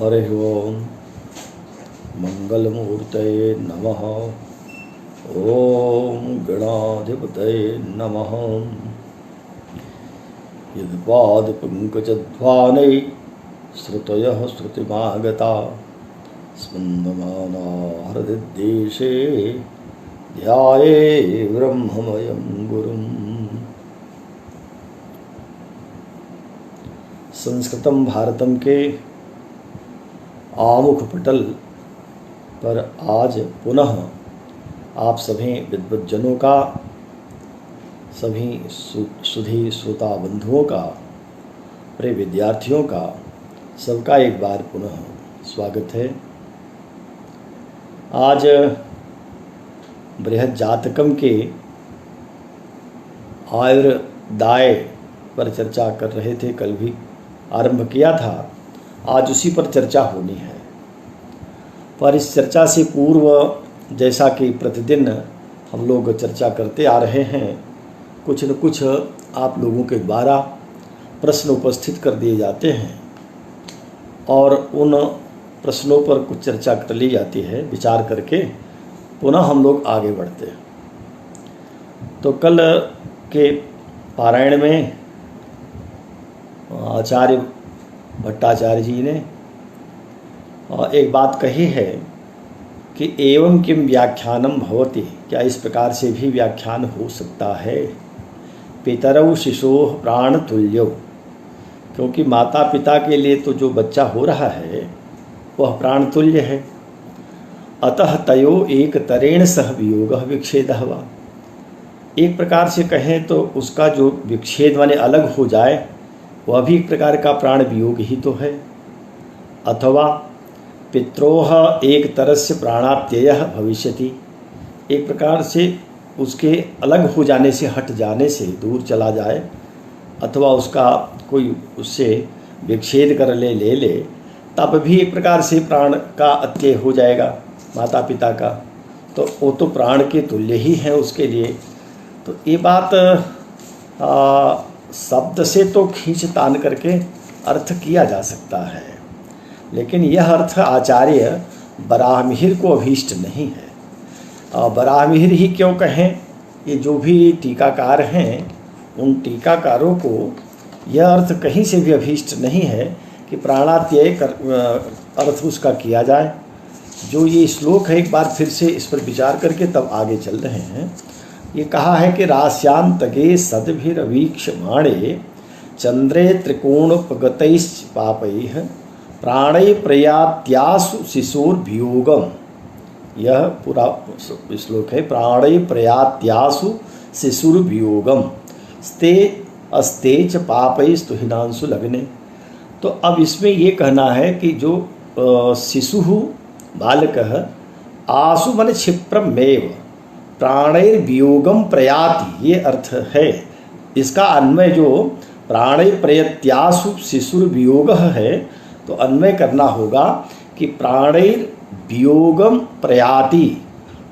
हरि ओम मंगलमूर्तये नमः। ओम गणाधिपतये नमः। यद्पादपङ्कजध्वानै श्रुतयः श्रुतिमागता स्पन्दमाना हृदिदेशे ध्याये ब्रह्ममयं गुरुम्। संस्कृतम भारतम के आमुख पटल पर आज पुनः आप सभी विद्वज्जनों का, सभी सुधी श्रोता बंधुओं का, प्रिय विद्यार्थियों का, सबका एक बार पुनः स्वागत है। आज बृहद जातकम के आयुर्दाय पर चर्चा कर रहे थे, कल भी आरंभ किया था, आज उसी पर चर्चा होनी है। पर इस चर्चा से पूर्व, जैसा कि प्रतिदिन हम लोग चर्चा करते आ रहे हैं, कुछ न कुछ आप लोगों के द्वारा प्रश्न उपस्थित कर दिए जाते हैं और उन प्रश्नों पर कुछ चर्चा कर ली जाती है। विचार करके पुनः हम लोग आगे बढ़ते हैं। तो कल के पारायण में आचार्य भट्टाचार्य जी ने एक बात कही है कि एवं किम व्याख्यानम भवति, क्या इस प्रकार से भी व्याख्यान हो सकता है। पितरौ शिशोः प्राण तुल्यौ, क्योंकि माता पिता के लिए तो जो बच्चा हो रहा है वह प्राण तुल्य है। अतः तयो एक तरेण सह वियोगः विच्छेदः वा, एक प्रकार से कहें तो उसका जो विच्छेद माने अलग हो जाए वह भी एक प्रकार का प्राण वियोग ही तो है। अथवा पित्रोह एक तरस्य प्राणात्ययः भविष्यति, एक प्रकार से उसके अलग हो जाने से, हट जाने से, दूर चला जाए, अथवा उसका कोई उससे विच्छेद कर ले तब भी एक प्रकार से प्राण का अत्यय हो जाएगा माता पिता का, तो वो तो प्राण के तुल्य ही है उसके लिए। तो ये बात शब्द से तो खींच तान करके अर्थ किया जा सकता है, लेकिन यह अर्थ आचार्य बराहमिहिर को अभीष्ट नहीं है। बराहमिहिर ही क्यों कहें, ये जो भी टीकाकार हैं उन टीकाकारों को यह अर्थ कहीं से भी अभीष्ट नहीं है कि प्राणात्यय अर्थ उसका किया जाए। जो ये श्लोक है, एक बार फिर से इस पर विचार करके तब आगे चल रहे हैं। ये कहा है कि रास्यांतके सद्भिरवीक्षमाणे चंद्रे त्रिकोणोपगतैश्च पापैः प्राणै प्रयात्यासु शिशोर्वियोगम, यह पूरा श्लोक है। प्राणै प्रयात्यासु शिशुर्वियोगम स्ते अस्ते च पापैस्तु हिनांसु लग्ने। तो अब इसमें ये कहना है कि जो शिशु बालकः आसु मन क्षिप्रमेव प्राणैर्वियोगम प्रयाति, ये अर्थ है। इसका अन्वय जो प्राणै प्रयत्यासु शिशुर्वियोगः है, तो अन्वय करना होगा कि प्राणैर्वियोगम प्रयाति,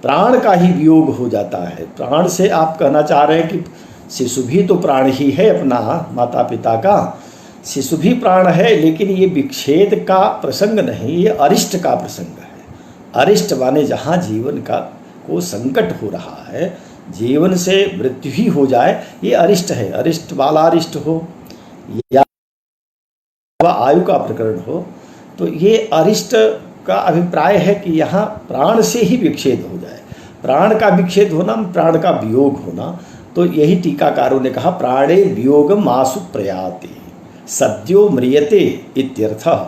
प्राण का ही वियोग हो जाता है। प्राण से आप कहना चाह रहे हैं कि शिशु भी तो प्राण ही है अपना, माता पिता का शिशु भी प्राण है, लेकिन ये विच्छेद का प्रसंग नहीं, ये अरिष्ट का प्रसंग है। अरिष्ट माने जहाँ जीवन का को संकट हो रहा है, जीवन से मृत्यु ही हो जाए, ये अरिष्ट है। अरिष्ट वाला अरिष्ट हो या आयु का प्रकरण हो, तो ये अरिष्ट का अभिप्राय है कि यहाँ प्राण से ही विच्छेद हो जाए। प्राण का विच्छेद होना, प्राण का वियोग होना, तो यही टीकाकारों ने कहा प्राणे वियोगम आसु प्रयाति सद्यो म्रियते इत्यर्थः,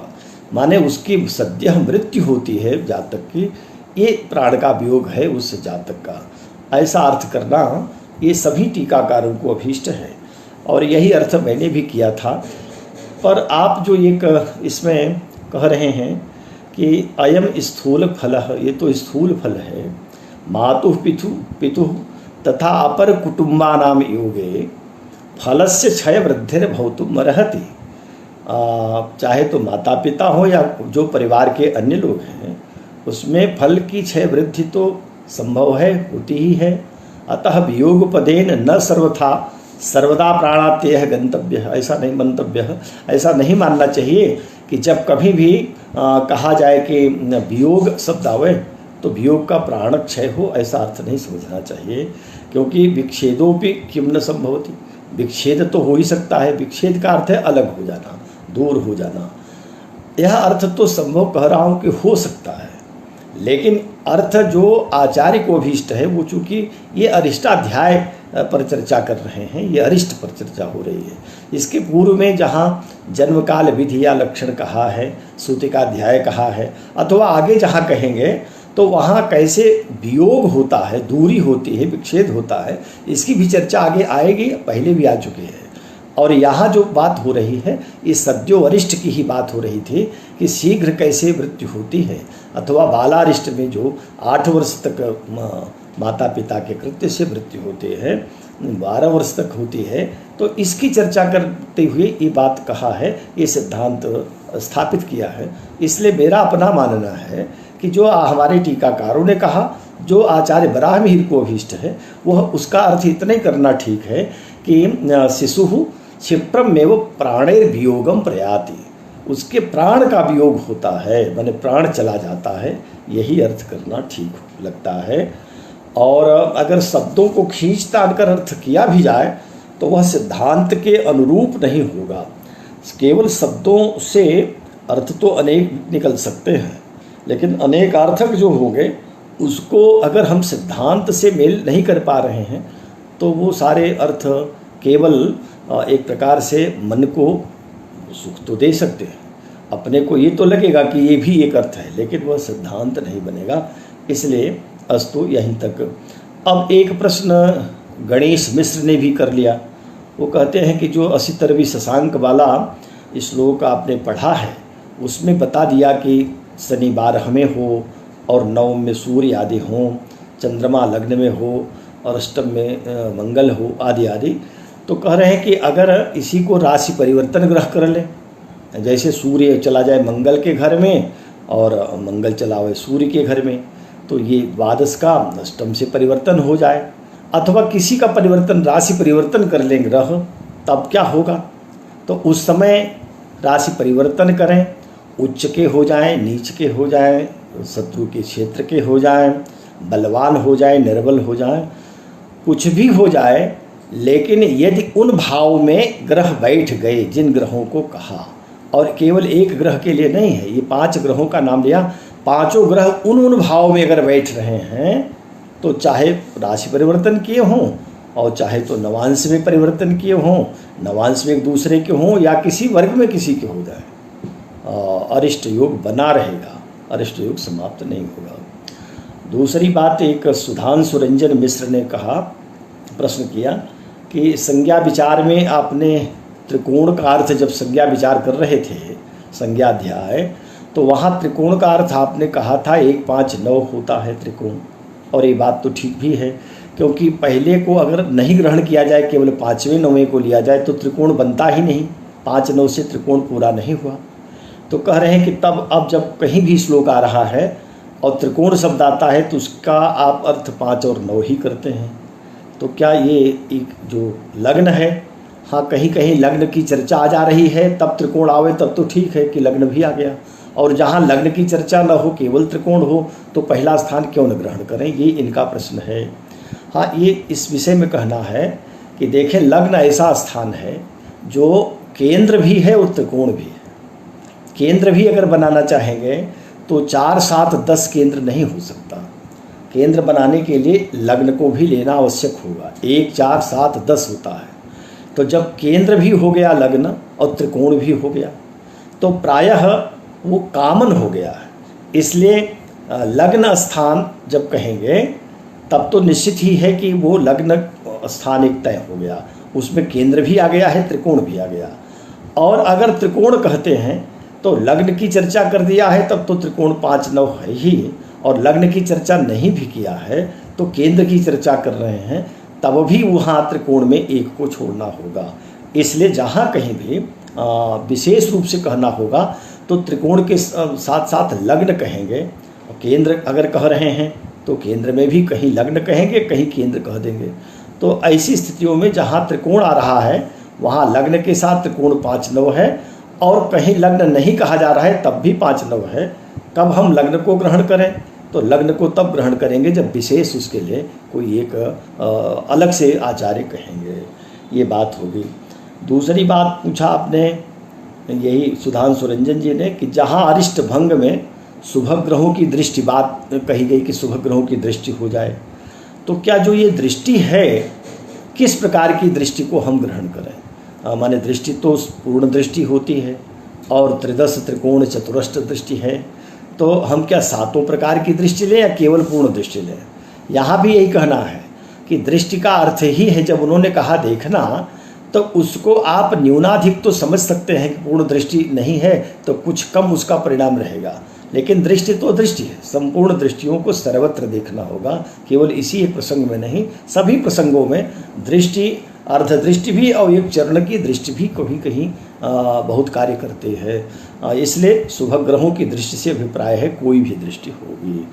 माने उसकी सद्य मृत्यु होती है जातक की, ये प्राण का वियोग है उस जातक का। ऐसा अर्थ करना ये सभी टीकाकारों को अभीष्ट है और यही अर्थ मैंने भी किया था। पर आप जो एक इसमें कह रहे हैं कि अयम स्थूल फलः, ये तो स्थूल फल है। मातुः पितुः तथा अपर कुटुम्बानाम योगे फलस्य क्षय वृद्धिर भवितुम् अर्हति। चाहे तो माता पिता हो या जो परिवार के अन्य लोग हैं, उसमें फल की क्षय वृद्धि तो संभव है, होती ही है। अतः वियोगपदेन न सर्वथा सर्वदा प्राणात्यय गंतव्य है, ऐसा नहीं मंतव्य है। ऐसा नहीं मानना चाहिए कि जब कभी भी कहा जाए कि वियोग शब्द आवे तो वियोग का प्राण क्षय हो, ऐसा अर्थ नहीं समझना चाहिए। क्योंकि विच्छेदोपि किम न संभवति, विच्छेद तो हो ही सकता है। विच्छेद का अर्थ है अलग हो जाना, दूर हो जाना। यह अर्थ तो संभव कह रहा हूँ कि हो सकता है, लेकिन अर्थ जो आचार्य को अभीष्ट है वो चूँकि ये अरिष्टाध्याय पर चर्चा कर रहे हैं, ये अरिष्ट पर चर्चा हो रही है। इसके पूर्व में जहाँ जन्मकाल विधि या लक्षण कहा है, सूतिकाध्याय कहा है, अथवा आगे जहाँ कहेंगे तो वहाँ कैसे वियोग होता है, दूरी होती है, विच्छेद होता है, इसकी भी चर्चा आगे आएगी, पहले भी आ चुकी है। और यहाँ जो बात हो रही है ये सद्यो अरिष्ट की ही बात हो रही थी कि शीघ्र कैसे मृत्यु होती है, अथवा बालारिष्ट में जो 8 वर्ष तक माता पिता के कृत्य से मृत्यु होते हैं, 12 वर्ष तक होती है। तो इसकी चर्चा करते हुए ये बात कहा है, ये सिद्धांत स्थापित किया है। इसलिए मेरा अपना मानना है कि जो हमारे टीकाकारों ने कहा, जो आचार्य बराहमिहिर को अभीष्ट है, वह उसका अर्थ इतना ही करना ठीक है कि शिशु क्षिप्रमेव प्राणेर वियोगम प्रयाति, उसके प्राण का वियोग होता है, माने प्राण चला जाता है, यही अर्थ करना ठीक लगता है। और अगर शब्दों को खींच तान कर अर्थ किया भी जाए तो वह सिद्धांत के अनुरूप नहीं होगा। केवल शब्दों से अर्थ तो अनेक निकल सकते हैं, लेकिन अनेकार्थक जो होंगे उसको अगर हम सिद्धांत से मेल नहीं कर पा रहे हैं तो वो सारे अर्थ केवल एक प्रकार से मन को सुख तो दे सकते हैं, अपने को ये तो लगेगा कि ये भी एक अर्थ है, लेकिन वह सिद्धांत नहीं बनेगा। इसलिए अस्तु यहीं तक। अब एक प्रश्न गणेश मिश्र ने भी कर लिया। वो कहते हैं कि जो 80 शशांक वाला श्लोक आपने पढ़ा है उसमें बता दिया कि शनिवार हमें हो और नवम में सूर्य आदि हों, चंद्रमा लग्न में हो और अष्टम में मंगल हो आदि आदि। तो कह रहे हैं कि अगर इसी को राशि परिवर्तन ग्रह कर लें, जैसे सूर्य चला जाए मंगल के घर में और मंगल चला हुए सूर्य के घर में, तो ये द्वादश का अष्टम से परिवर्तन हो जाए, अथवा किसी का परिवर्तन राशि परिवर्तन कर लें ग्रह, तब क्या होगा? तो उस समय राशि परिवर्तन करें, उच्च के हो जाएं, नीच के हो जाएं, शत्रु के क्षेत्र के हो जाएं, बलवान हो जाएं, निर्बल हो जाएं, कुछ भी हो जाए, लेकिन यदि उन भाव में ग्रह बैठ गए जिन ग्रहों को कहा, और केवल एक ग्रह के लिए नहीं है, ये 5 ग्रहों का नाम लिया, 5 ग्रह उन भाव में अगर बैठ रहे हैं तो चाहे राशि परिवर्तन किए हों और चाहे तो नवांश में परिवर्तन किए हों, नवांश में एक दूसरे के हों या किसी वर्ग में किसी के हो जाए, अरिष्ट योग बना रहेगा, अरिष्ट योग समाप्त नहीं होगा। दूसरी बात, एक सुधांशु रंजन मिश्र ने कहा, प्रश्न किया कि संज्ञा विचार में आपने त्रिकोण का अर्थ जब संज्ञा विचार कर रहे थे संज्ञाध्याय, तो वहाँ त्रिकोण का अर्थ आपने कहा था 1 5 9 होता है त्रिकोण, और ये बात तो ठीक भी है, क्योंकि पहले को अगर नहीं ग्रहण किया जाए, केवल 5वें 9वें को लिया जाए तो त्रिकोण बनता ही नहीं, 5 9 से त्रिकोण पूरा नहीं हुआ। तो कह रहे हैं कि तब अब जब कहीं भी श्लोक आ रहा है और त्रिकोण शब्द आता है तो उसका आप अर्थ 5 और 9 ही करते हैं। तो क्या ये एक जो लग्न है, हाँ कहीं कहीं लग्न की चर्चा आ जा रही है, तब त्रिकोण आवे तब तो ठीक है कि लग्न भी आ गया, और जहाँ लग्न की चर्चा न हो, केवल त्रिकोण हो, तो पहला स्थान क्यों न ग्रहण करें, ये इनका प्रश्न है। हाँ, ये इस विषय में कहना है कि देखें, लग्न ऐसा स्थान है जो केंद्र भी है और त्रिकोण भी है। केंद्र भी अगर बनाना चाहेंगे तो 4 7 10 केंद्र नहीं हो सकता। केंद्र बनाने के लिए लग्न को भी लेना आवश्यक होगा, 1 4 7 10 होता है। तो जब केंद्र भी हो गया लग्न और त्रिकोण भी हो गया तो प्रायः वो कामन हो गया है। इसलिए लग्न स्थान जब कहेंगे तब तो निश्चित ही है कि वो लग्न स्थान एक तय हो गया, उसमें केंद्र भी आ गया है, त्रिकोण भी आ गया। और अगर त्रिकोण कहते हैं तो लग्न की चर्चा कर दिया है, तब तो त्रिकोण 5 9 है ही, और लग्न की चर्चा नहीं भी किया है तो केंद्र की चर्चा कर रहे हैं, तब भी वहाँ त्रिकोण में एक को छोड़ना होगा। इसलिए जहाँ कहीं भी विशेष रूप से कहना होगा तो त्रिकोण के साथ साथ लग्न कहेंगे, और केंद्र अगर कह रहे हैं तो केंद्र में भी कहीं लग्न कहेंगे, कहीं केंद्र कह देंगे। तो ऐसी स्थितियों में जहाँ त्रिकोण आ रहा है वहाँ लग्न के साथ त्रिकोण 5-9 है, और कहीं लग्न नहीं कहा जा रहा है तब भी 5-9 है। कब हम लग्न को ग्रहण करें? तो लग्न को तब ग्रहण करेंगे जब विशेष उसके लिए कोई एक अलग से आचार्य कहेंगे। ये बात होगी। दूसरी बात पूछा आपने, यही सुधांशु रंजन जी ने, कि जहाँ अरिष्ट भंग में शुभ ग्रहों की दृष्टि, बात कही गई कि शुभ ग्रहों की दृष्टि हो जाए, तो क्या जो ये दृष्टि है किस प्रकार की दृष्टि को हम ग्रहण करें? माने दृष्टि तो पूर्ण दृष्टि होती है और त्रिदश त्रिकोण चतुरष्ट दृष्टि है, तो हम क्या 7 प्रकार की दृष्टि लें या केवल पूर्ण दृष्टि लें? यहाँ भी यही कहना है कि दृष्टि का अर्थ ही है, जब उन्होंने कहा देखना, तो उसको आप न्यूनाधिक तो समझ सकते हैं कि पूर्ण दृष्टि नहीं है तो कुछ कम उसका परिणाम रहेगा, लेकिन दृष्टि तो दृष्टि है। संपूर्ण दृष्टियों को सर्वत्र देखना होगा, केवल इसी एक प्रसंग में नहीं, सभी प्रसंगों में दृष्टि, अर्ध दृष्टि भी और एक चरण की दृष्टि भी कभी कहीं बहुत कार्य करते हैं। इसलिए शुभ ग्रहों की दृष्टि से अभिप्राय है कोई भी दृष्टि होगी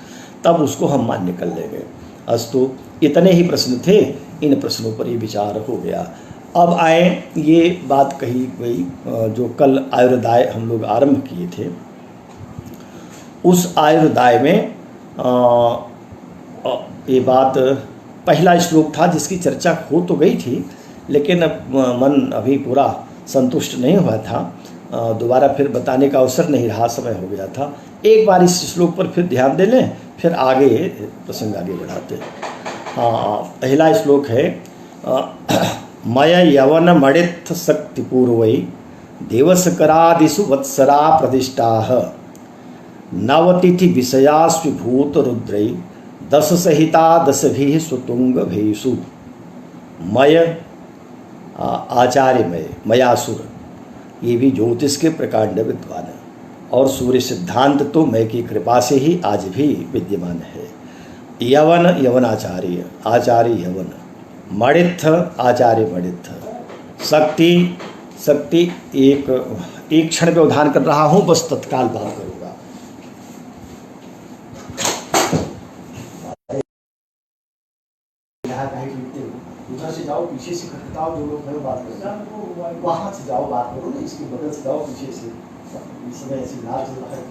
तब उसको हम मान्य कर लेंगे। अस्तु, इतने ही प्रश्न थे, इन प्रश्नों पर ये विचार हो गया। अब आए, ये बात कही गई जो कल आयुर्दाय हम लोग आरंभ किए थे, उस आयुर्दाय में ये बात पहला श्लोक था जिसकी चर्चा हो तो गई थी, लेकिन मन अभी पूरा संतुष्ट नहीं हुआ था, दोबारा फिर बताने का अवसर नहीं रहा, समय हो गया था। एक बार इस श्लोक पर फिर ध्यान दे लें, फिर आगे प्रसंग आगे बढ़ाते हैं। पहला श्लोक है, मय यवन मणित्थ शक्तिपूर्वै देवसकरादिषु वत्सरा प्रतिष्ठाः नवतिथि विषयास्विभूत रुद्रै दश सहिता दशभिः सुतुंग भेषु। मय आचार्यमय, मयासुर, ये भी ज्योतिष के प्रकांड विद्वान है, और सूर्य सिद्धांत तो मय की कृपा से ही आज भी विद्यमान है। यवन, यवनाचार्य, आचार्य यवन, मणित्थ, आचार्य मणित्थ, शक्ति, शक्ति एक क्षण व्यवधान कर रहा हूँ, बस तत्काल बात करूँगा। उधर से जाओ, पीछे से खटखटाओ, जो लोग हैं बात करो, वहाँ से जाओ बात करो ना, इसके बगल से जाओ, पीछे से, इस समय ऐसी नाच चल रहा है,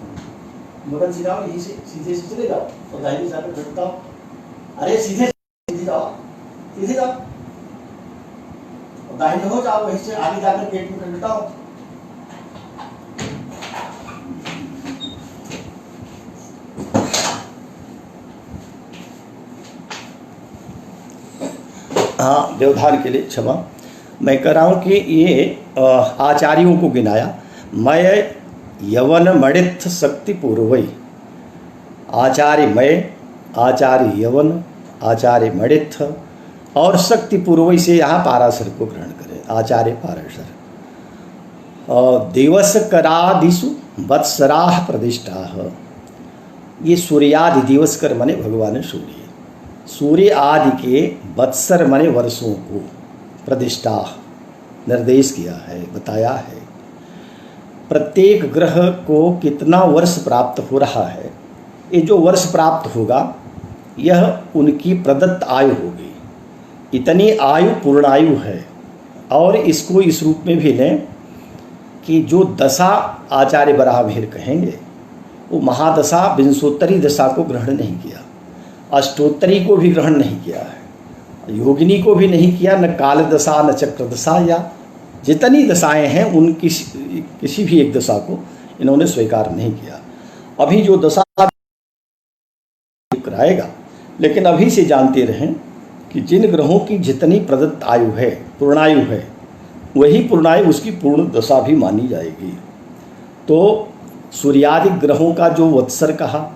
बगल से जाओ, यहीं से सीधे से चले जाओ और दाहिने जाकर खटखटाओ। अरे सीधे सीधे जाओ, सीधे जाओ, और दाहिने हो जाओ, वहीं से आगे जाकर गेट में खटखटाओ। हाँ, व्यवधान के लिए क्षमा। मैं कह रहा हूँ कि ये आचार्यों को गिनाया, मय यवन मणित्थ शक्ति पूर्वै, आचार्य मय, आचार्य यवन, आचार्य मणित्थ, और शक्ति पूर्वै से यहाँ पाराशर को ग्रहण करें, आचार्य पाराशर। देवसकरादिषु वत्सराः प्रतिष्ठाः, ये सूर्यादि, दिवसकर माने भगवान सूर्य, सूर्य आदि के वत्सर माने वर्षों को प्रतिष्ठा निर्देश किया है, बताया है। प्रत्येक ग्रह को कितना वर्ष प्राप्त हो रहा है, ये जो वर्ष प्राप्त होगा यह उनकी प्रदत्त आयु होगी। इतनी आयु पूर्ण आयु है, और इसको इस रूप में भी लें कि जो दशा आचार्य बराहमिहिर कहेंगे, वो महादशा विंशोत्तरी दशा को ग्रहण नहीं किया, अष्टोत्तरी को भी ग्रहण नहीं किया है, योगिनी को भी नहीं किया, न काल दशा न चक्र दशा, या जितनी दशाएं हैं उन किसी भी एक दशा को इन्होंने स्वीकार नहीं किया। अभी जो दशा कराएगा, लेकिन अभी से जानते रहें कि जिन ग्रहों की जितनी प्रदत्त आयु है, पूर्णायु है, वही पूर्णायु उसकी पूर्ण दशा भी मानी जाएगी। तो सूर्यादि ग्रहों का जो वत्सर कहा,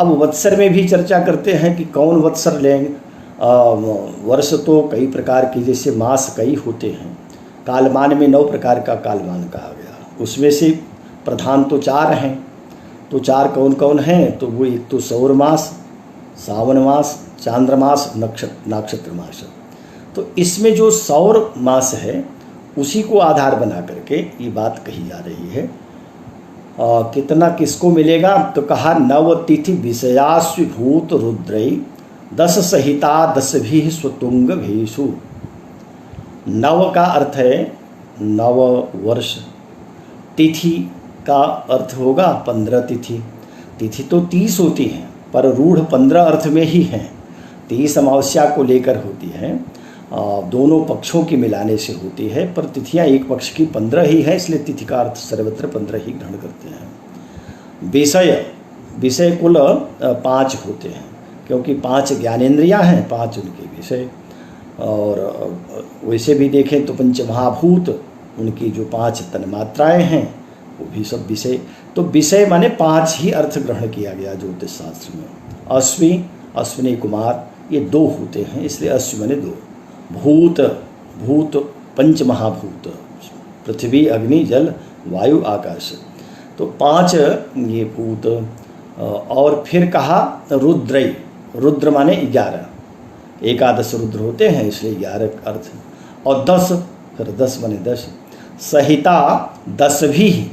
अब वत्सर में भी चर्चा करते हैं कि कौन वत्सर लेंगे। वर्ष तो कई प्रकार के, जैसे मास कई होते हैं, कालमान में 9 प्रकार का कालमान कहा गया, उसमें से प्रधान तो 4 हैं। तो 4 कौन कौन हैं? तो वो एक तो सौर मास, सावन मास, चांद्रमास, नक्षत्र मास। तो इसमें जो सौर मास है उसी को आधार बना करके ये बात कही जा रही है। कितना किसको मिलेगा? तो कहा नवतिथि विषयास्विभूत रुद्रै 10 सहिता 10 भी स्वतुंग भेषु। नव का अर्थ है नव वर्ष, तिथि का अर्थ होगा 15 तिथि। तिथि तो 30 होती है पर रूढ़ 15 अर्थ में ही है। 30 अमावस्या को लेकर होती है, दोनों पक्षों की मिलाने से होती है, पर तिथियां एक पक्ष की 15 ही है, इसलिए तिथि का अर्थ सर्वत्र 15 ही ग्रहण करते हैं। विषय, विषय कुल 5 होते हैं, क्योंकि 5 ज्ञानेंद्रियां हैं, 5 उनके विषय। और वैसे भी देखें तो पंचमहाभूत, उनकी जो 5 तन्मात्राएं हैं वो भी सब विषय। तो विषय माने 5 ही अर्थ ग्रहण किया गया ज्योतिष शास्त्र में। अश्वि, अश्विनी कुमार, ये 2 होते हैं, इसलिए अश्वि माने 2। भूत, भूत पंचमहाभूत, पृथ्वी अग्नि जल वायु आकाश, तो 5 ये भूत। और फिर कहा रुद्रई, रुद्र माने 11, 11 रुद्र होते हैं, इसलिए 11 अर्थ। और 10, फिर 10 माने 10। सहिता 10 भी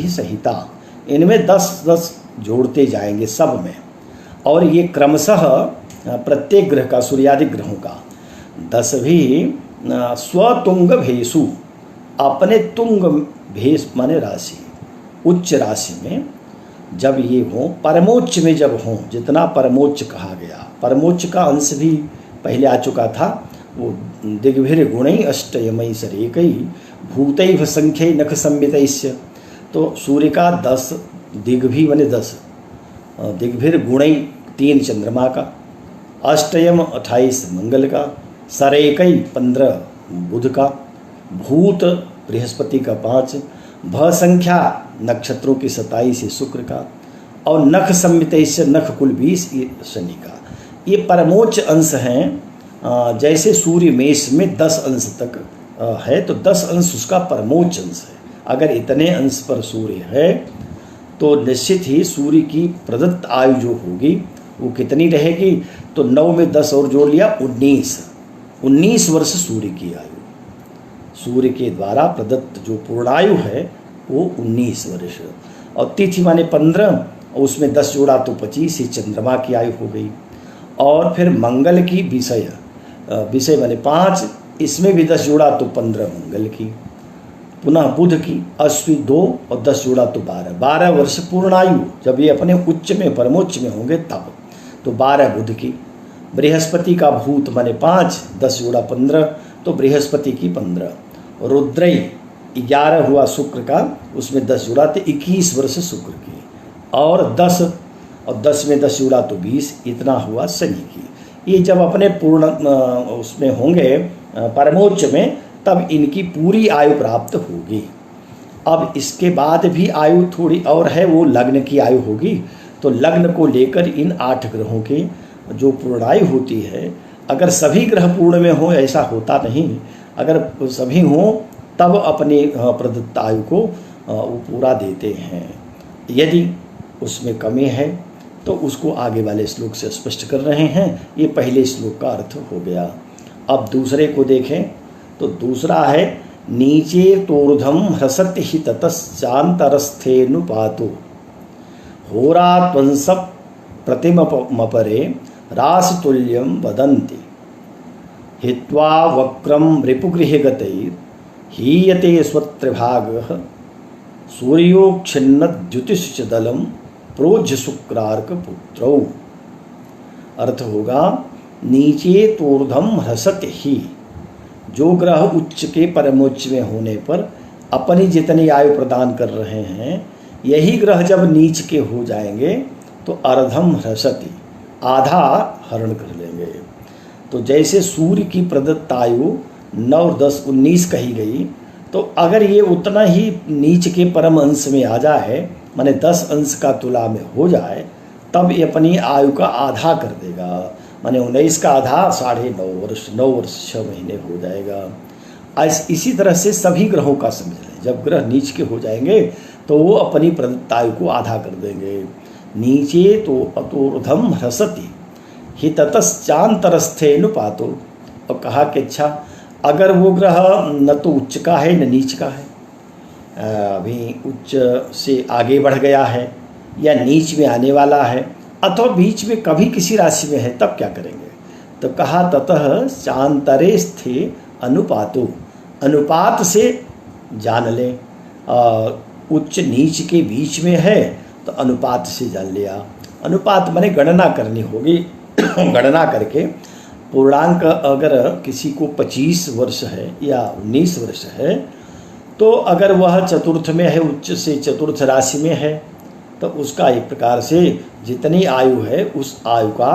सहिता, इनमें 10 जोड़ते जाएंगे सब में। और ये क्रमशः प्रत्येक ग्रह का, सूर्यादि ग्रहों का 10 भी स्वतुंग भेषु, अपने तुंग भेष माने राशि, उच्च राशि में जब ये हों, परमोच्च में जब हों, जितना परमोच्च कहा गया, परमोच्च का अंश भी पहले आ चुका था, वो दिग्भिर गुणै अष्टयमई सरेकै भूतैव संख्यै नख संवितैस्य। तो सूर्य का 10 दिग् भी बने 10, दिग्भिर गुणै 3 चंद्रमा का, अष्टयम 28 मंगल का, सरेकै 15 बुध का, भूत बृहस्पति का 5, भ संख्या नक्षत्रों की 27 शुक्र का, और नख संवितैस्य नख कुल 20 शनि का। ये परमोच्च अंश हैं। जैसे सूर्य मेष में 10 अंश तक है, तो 10 अंश उसका परमोच्च अंश है। अगर इतने अंश पर सूर्य है तो निश्चित ही सूर्य की प्रदत्त आयु जो होगी वो कितनी रहेगी, तो 9 में 10 और जोड़ लिया 19 वर्ष सूर्य की आयु। सूर्य के द्वारा प्रदत्त जो पूर्णायु है वो 19 वर्ष। और तिथि माने 15, और उसमें 10 जोड़ा तो 25, ही चंद्रमा की आयु हो गई। और फिर मंगल की विषय, विषय माने 5, इसमें भी 10 जोड़ा तो 15 मंगल की। पुनः बुध की अश्वी 2 और 10 जोड़ा तो 12 वर्ष पूर्णायु, जब ये अपने उच्च में परमोच्च में होंगे तब, तो 12 बुध की। बृहस्पति का भूत माने 5, 10 जोड़ा 15, तो बृहस्पति की 15। रुद्रई 11 हुआ शुक्र का, उसमें 10 जोड़ा तो 21 वर्ष शुक्र की। और 10 में 10 जोड़ा तो 20, इतना हुआ शनि की। ये जब अपने पूर्ण उसमें होंगे परमोच्च में, तब इनकी पूरी आयु प्राप्त होगी। अब इसके बाद भी आयु थोड़ी और है, वो लग्न की आयु होगी। तो लग्न को लेकर इन 8 ग्रहों की जो पूर्णायु होती है, अगर सभी ग्रह पूर्ण में हो, ऐसा होता नहीं, अगर सभी हों तब अपनी प्रदत्त आयु को वो पूरा देते हैं। यदि उसमें कमी है तो उसको आगे वाले श्लोक से स्पष्ट कर रहे हैं। ये पहले श्लोक का अर्थ हो गया। अब दूसरे को देखें तो दूसरा है नीचे तोर्धम ह्रसत हि ततश्चान्तरस्थेनुपातो होरात्वंस प्रतिमपरे रासतुल्यं वदन्ति हित्वा वक्रम रिपुगृहे गतैर् हीयते स्वत्रिभागः सूर्योक्षिन्नद्युतिश्च दलं प्रोज्य शुक्रार्क पुत्रौ। अर्थ होगा नीचे तोर्धम ह्रसत ही, जो ग्रह उच्च के परमोच्च में होने पर अपनी जितनी आयु प्रदान कर रहे हैं, यही ग्रह जब नीच के हो जाएंगे तो अर्धम ह्रसति, आधा हरण कर लेंगे। तो जैसे सूर्य की प्रदत्त आयु 9, 10, 19 कही गई, तो अगर ये उतना ही नीच के परम अंश में आ जाए, माने 10 अंश का तुला में हो जाए, तब ये अपनी आयु का आधा कर देगा। माने 19 का आधा 9.5 वर्ष, 9 वर्ष 6 महीने हो जाएगा। इसी तरह से सभी ग्रहों का समझ लें, जब ग्रह नीच के हो जाएंगे तो वो अपनी प्रदत्त आयु को आधा कर देंगे। नीचे तो अतोर्धम ह्रसति हि ततश्चान्तरस्थेनुपातो। और कहा कि अच्छा, अगर वो ग्रह न तो उच्च का है न नीच का है, अभी उच्च से आगे बढ़ गया है या नीच में आने वाला है, अथवा बीच में कभी किसी राशि में है तब क्या करेंगे? तो कहा ततः चांतरे स्थे अनुपातो, अनुपात से जान लें। उच्च नीच के बीच में है तो अनुपात से जान लिया। अनुपात माने गणना करनी होगी। गणना करके पूर्णांक अगर किसी को 25 वर्ष है या 19 वर्ष है, तो अगर वह चतुर्थ में है, उच्च से चतुर्थ राशि में है, तो उसका एक प्रकार से जितनी आयु है उस आयु का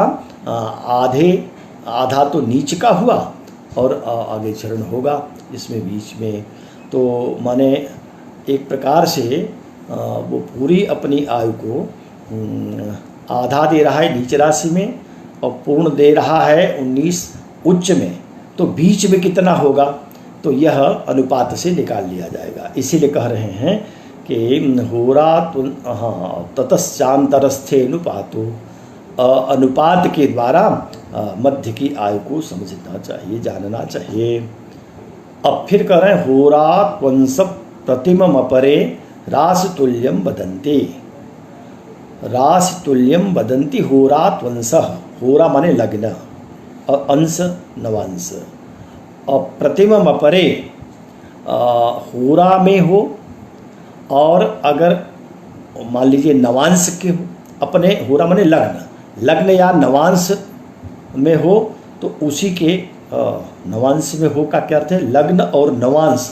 आधा तो नीच का हुआ और आगे चरण होगा इसमें बीच में। तो माने एक प्रकार से वो पूरी अपनी आयु को आधा दे रहा है नीच राशि में और पूर्ण दे रहा है 19 उच्च में, तो बीच में कितना होगा? तो यह अनुपात से निकाल लिया जाएगा। इसीलिए कह रहे हैं कि होरा ततश्चांतरस्थे अनुपातो, अनुपात के द्वारा मध्य की आयु को समझना चाहिए, जानना चाहिए। अब फिर कह रहे हैं होरा त्वंस प्रतिमम अपरे रास तुल्यम वदन्ति। रास तुल्यम वदन्ति होरा त्वंस, होरा माने लग्न और अंश नवांश। और प्रतिमम अपरे होरा में हो और अगर मान लीजिए नवांश के हो, अपने होरा माने लग्न, लग्न या नवांश में हो तो उसी के नवांश में हो का क्या अर्थ है? लग्न और नवांश,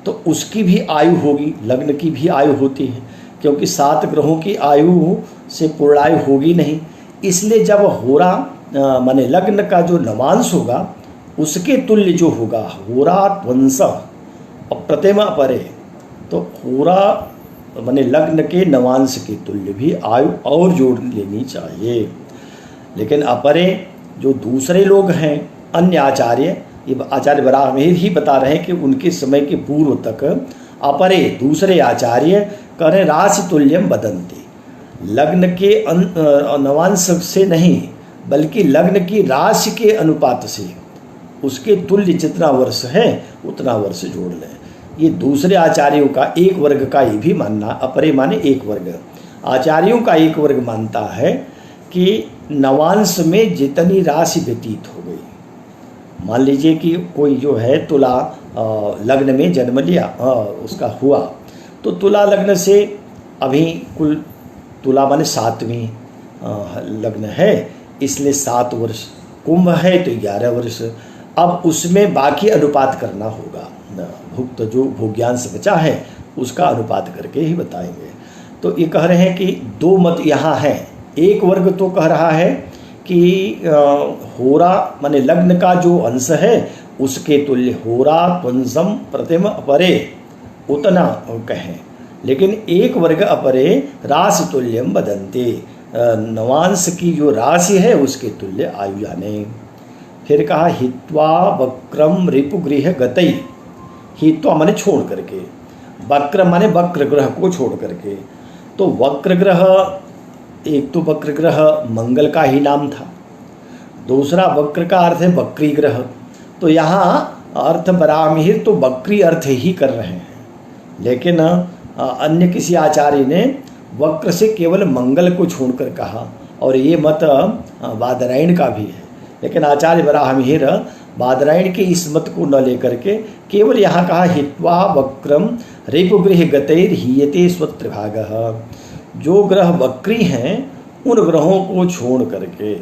तो उसकी भी आयु होगी, लग्न की भी आयु होती है, क्योंकि 7 ग्रहों की आयु से पूर्णायु होगी नहीं। इसलिए जब होरा माने लग्न का जो नवांश होगा उसके तुल्य जो होगा होरा त्वंस और प्रतिमा परे, तो होरा माने लग्न के नवांश के तुल्य भी आयु और जोड़ लेनी चाहिए। लेकिन अपरे जो दूसरे लोग हैं, अन्य आचार्य, ये आचार्य बराहमिहिर ही बता रहे हैं कि उनके समय के पूर्व तक अपरे दूसरे आचार्य करें राशि तुल्यम वदन्ति, लग्न के नवांश से नहीं बल्कि लग्न की राशि के अनुपात से उसके तुल्य जितना वर्ष है उतना वर्ष जोड़ लें। ये दूसरे आचार्यों का एक वर्ग का ये भी मानना, अपरे माने एक वर्ग, आचार्यों का एक वर्ग मानता है कि नवांश में जितनी राशि व्यतीत हो गई, मान लीजिए कि कोई जो है तुला लग्न में जन्म लिया, उसका हुआ, तो तुला लग्न से अभी कुल तुला माने 7वीं लग्न है, इसलिए 7 वर्ष, कुंभ है तो 11 वर्ष। अब उसमें बाकी अनुपात करना होगा, भुक्त जो भोग्यांश बचा है उसका अनुपात करके ही बताएंगे। तो ये कह रहे हैं कि 2 मत यहाँ हैं। एक वर्ग तो कह रहा है कि होरा माने लग्न का जो अंश है उसके तुल्य होरा त्वंसम प्रतिम अपरे उतना कहें, लेकिन एक वर्ग अपरे राशि तुल्यम वदन्ति, नवांश की जो राशि है उसके तुल्य आयु जाने। फिर कहा हित्वा वक्रम रिपुगृह गतई, हित्वा माने छोड़ करके, वक्र माने वक्र ग्रह को छोड़ करके। तो वक्र ग्रह, एक तो वक्र ग्रह मंगल का ही नाम था, दूसरा वक्र का अर्थ है वक्री ग्रह। तो यहाँ अर्थ बराहमिहिर तो वक्री अर्थ ही कर रहे हैं, लेकिन अन्य किसी आचार्य ने वक्र से केवल मंगल को छोड़कर कहा, और ये मत बादरायण का भी है। लेकिन आचार्य बराहमिहिर बादरायण के इस मत को न लेकर के केवल यहाँ कहा हित्वा वक्रम रेपुगृह गतैर हीयते स्वत्रिभागः, जो ग्रह वक्री हैं उन ग्रहों को छोड़ करके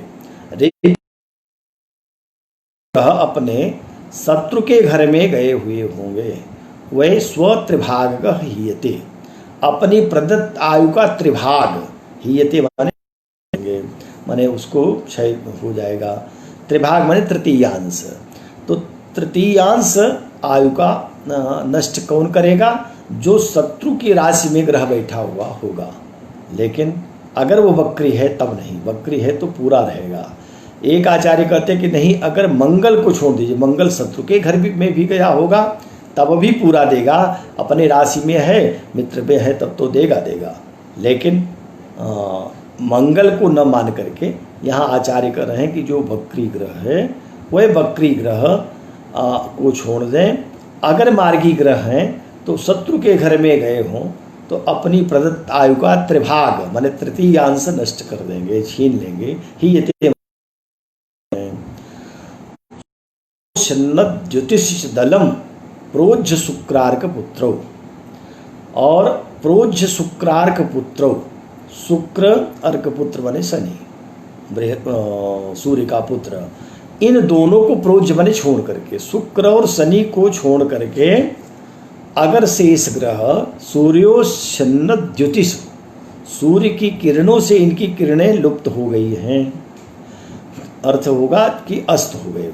ग्रह अपने शत्रु के घर में गए हुए होंगे, वह स्वत्रिभाग हीयते, अपनी प्रदत्त आयु का त्रिभाग, हीयते माने उसको क्षय हो जाएगा, त्रिभाग माने तृतीयांश। तो तृतीयांश आयु का नष्ट कौन करेगा? जो शत्रु की राशि में ग्रह बैठा हुआ होगा। लेकिन अगर वो वक्री है तब नहीं, वक्री है तो पूरा रहेगा। एक आचार्य कहते हैं कि नहीं, अगर मंगल को छोड़ दीजिए, मंगल शत्रु के घर में भी गया होगा तब भी पूरा देगा, अपने राशि में है, मित्र में है तब तो देगा। लेकिन मंगल को न मान करके यहाँ आचार्य कर रहे हैं कि जो वक्री ग्रह है वह वक्री ग्रह को छोड़ दें। अगर मार्गी ग्रह हैं तो शत्रु के घर में गए हों तो अपनी प्रदत्त आयु का त्रिभाग माने तृतीयांश नष्ट कर देंगे, छीन लेंगे। ही यते ज्योतिष दलम प्रोज्य शुक्रार्क पुत्रो, और प्रोज्य शुक्रार्क पुत्रो, शुक्र अर्क पुत्र बने शनि, सूर्य का पुत्र, इन दोनों को प्रोज्य बने छोड़ करके, शुक्र और शनि को छोड़ करके अगर शेष ग्रह सूर्योच्छन्न द्युतिष, सूर्य की किरणों से इनकी किरणें लुप्त हो गई हैं, अर्थ होगा कि अस्त हो गए।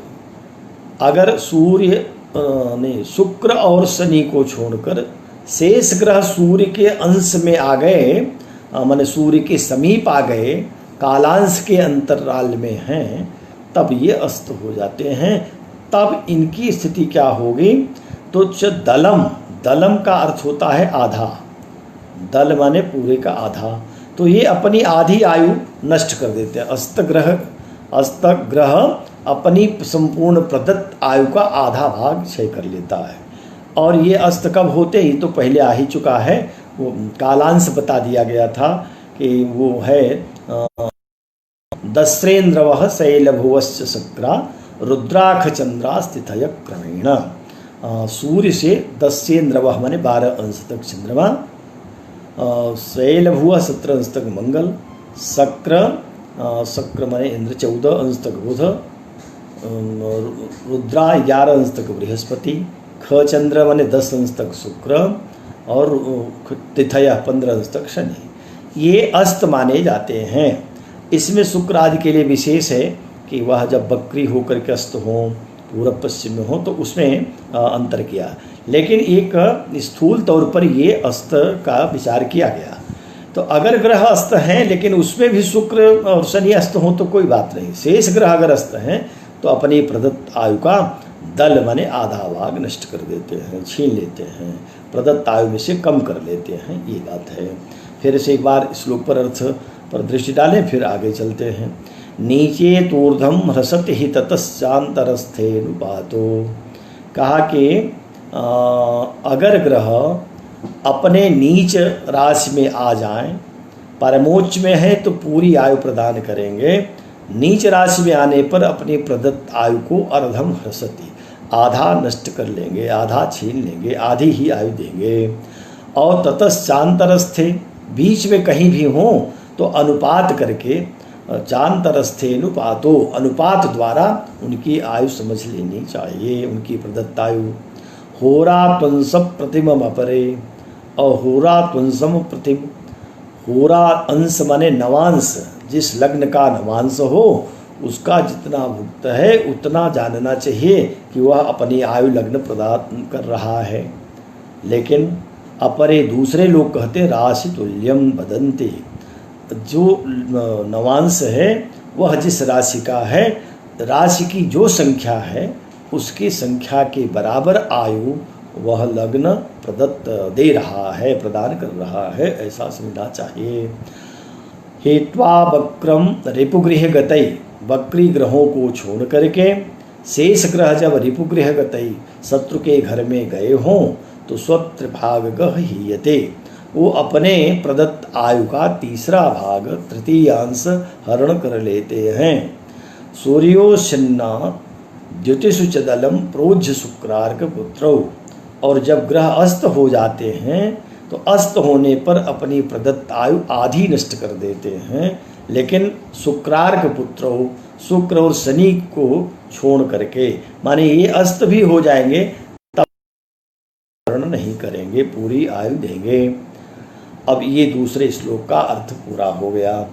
अगर सूर्य नहीं, शुक्र और शनि को छोड़कर शेष ग्रह सूर्य के अंश में आ गए, माने सूर्य के समीप आ गए, कालांश के अंतराल में हैं, तब ये अस्त हो जाते हैं। तब इनकी स्थिति क्या होगी? तो दलम, दलम का अर्थ होता है आधा, दल माने पूरे का आधा, तो ये अपनी आधी आयु नष्ट कर देते हैं। अस्त ग्रह अपनी संपूर्ण प्रदत्त आयु का आधा भाग क्षय कर लेता है। और ये अस्त कब होते ही तो पहले आ ही चुका है, वो कालांश बता दिया गया था कि वो है दस्रेन्द्रवः शैलभुवश्च शक्रा रुद्राक्ष चंद्रा स्थितय क्रमेण। सूर्य से दस्येन्द्रवः माने 12 अंश तक चंद्रमा, शैलभुव 17 अंश तक मंगल, शक्र माने इंद्र 14 अंश तक बुध, रुद्रा 11 अंश तक बृहस्पति, ख चंद्र माने 10 अंश तक शुक्र, और तिथय 15 अंश तक शनि। ये अस्त माने जाते हैं। इसमें शुक्र आदि के लिए विशेष है कि वह जब बकरी होकर के अस्त हो, पूरब पश्चिम में हो, तो उसमें अंतर किया, लेकिन एक स्थूल तौर पर ये अस्त का विचार किया गया। तो अगर ग्रह अस्त हैं लेकिन उसमें भी शुक्र और शनि अस्त हो तो कोई बात नहीं, शेष ग्रह अगर अस्त हैं तो अपनी प्रदत्त आयु का दल माने आधा भाग नष्ट कर देते हैं, छीन लेते हैं, प्रदत्त आयु में से कम कर लेते हैं, ये बात है। फिर से एक बार श्लोक पर अर्थ पर दृष्टि डालें, फिर आगे चलते हैं। नीचे तूर्धम ह्रसति हि ततश्चान्तरस्थेनुपातो, कहा कि अगर ग्रह अपने नीच राशि में आ जाएं, परमोच्च में है तो पूरी आयु प्रदान करेंगे, नीच राशि में आने पर अपनी प्रदत्त आयु को अर्धम ह्रसति, आधा नष्ट कर लेंगे, आधा छीन लेंगे, आधी ही आयु देंगे। और ततश्चान्तरस्थे, बीच में कहीं भी हो तो अनुपात करके, चांतरस्थेनुपातो, अनुपात द्वारा उनकी आयु समझ लेनी चाहिए, उनकी प्रदत्त आयु। होरा त्वंसम प्रतिमम अपरे, और होरा त्वंसम प्रतिम, होरा अंश माने नवांश, जिस लग्न का नवांश हो उसका जितना भुक्त है उतना जानना चाहिए कि वह अपनी आयु लग्न प्रदान कर रहा है। लेकिन अपरे दूसरे लोग कहते राशि तुल्यम बदंते, जो नवांश है वह जिस राशि का है, राशि की जो संख्या है उसकी संख्या के बराबर आयु वह लग्न प्रदत्त दे रहा है, प्रदान कर रहा है, ऐसा समझना चाहिए। हेत्वा वक्रम रिपुगृह गतई, वक्री ग्रहों को छोड़ करके शेष ग्रह जब रिपुगृह गतई शत्रु के घर में गए हों तो स्वत्रिभाग गहीयते, वो अपने प्रदत्त आयु का तीसरा भाग तृतीयांश हरण कर लेते हैं। सूर्योच्छन्ना द्युतिषु च दलम प्रोज्य शुक्रार्क पुत्रो, और जब ग्रह अस्त हो जाते हैं तो अस्त होने पर अपनी प्रदत्त आयु आधी नष्ट कर देते हैं, लेकिन शुक्रार्क पुत्रो, शुक्र और शनि को छोड़ करके, माने ये अस्त भी हो जाएंगे तब हरण नहीं करेंगे, पूरी आयु देंगे। अब ये दूसरे श्लोक का अर्थ पूरा हो गया।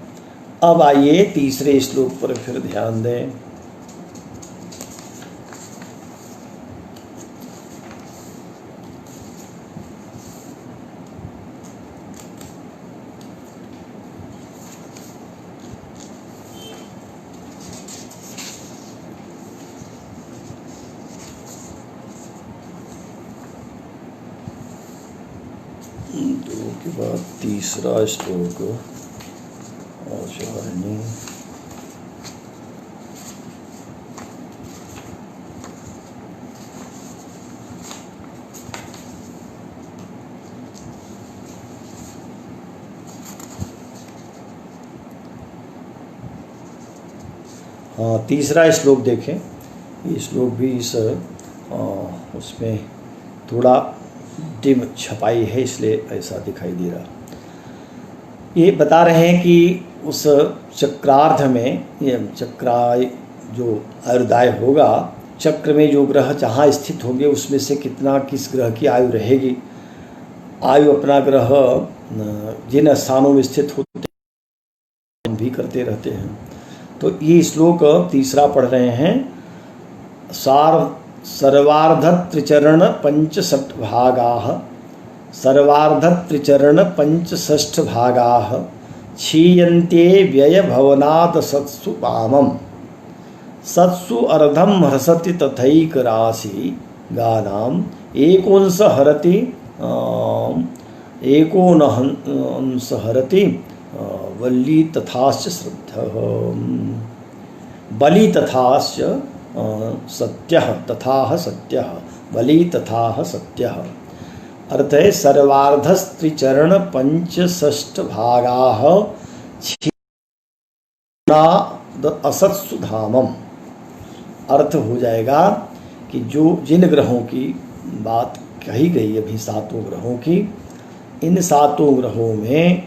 अब आइए तीसरे श्लोक पर फिर ध्यान दें। दो के बाद तीसरा श्लोक आचार्य हाँ, तीसरा श्लोक देखें। ये श्लोक भी इस उसमें थोड़ा डिम छपाई है, इसलिए ऐसा दिखाई दे रहा। ये बता रहे हैं कि उस चक्रार्ध में, ये चक्राय जो आयुर्दाय होगा, चक्र में जो ग्रह जहाँ स्थित होंगे उसमें से कितना किस ग्रह की आयु रहेगी। आयु अपना ग्रह जिन स्थानों में स्थित होते हैं भी करते रहते हैं। तो ये श्लोक तीसरा पढ़ रहे हैं। सर्वार्ध त्रिचरण पंचषष्ठ भागाः, सर्वार्ध त्रिचरण पंचषष्ठ भागाः, क्षीयन्ते व्यय भवनात् सत्सु वामम्, सत्सु अर्धम ह्रसति तथैक राशि गानाम एकोंस हरति एकोनहंस हरति वल्ली तथाश्च श्रद्धः, बलि तथाश्च सत्यः, तथाह सत्यः, बलि तथाह सत्यः। अर्थ है सर्वार्धस्त्रिचरण पंचषष्ठ भागाः असत्सु धामम। अर्थ हो जाएगा कि जो जिन ग्रहों की बात कही गई अभी, सातों ग्रहों की, इन सातों ग्रहों में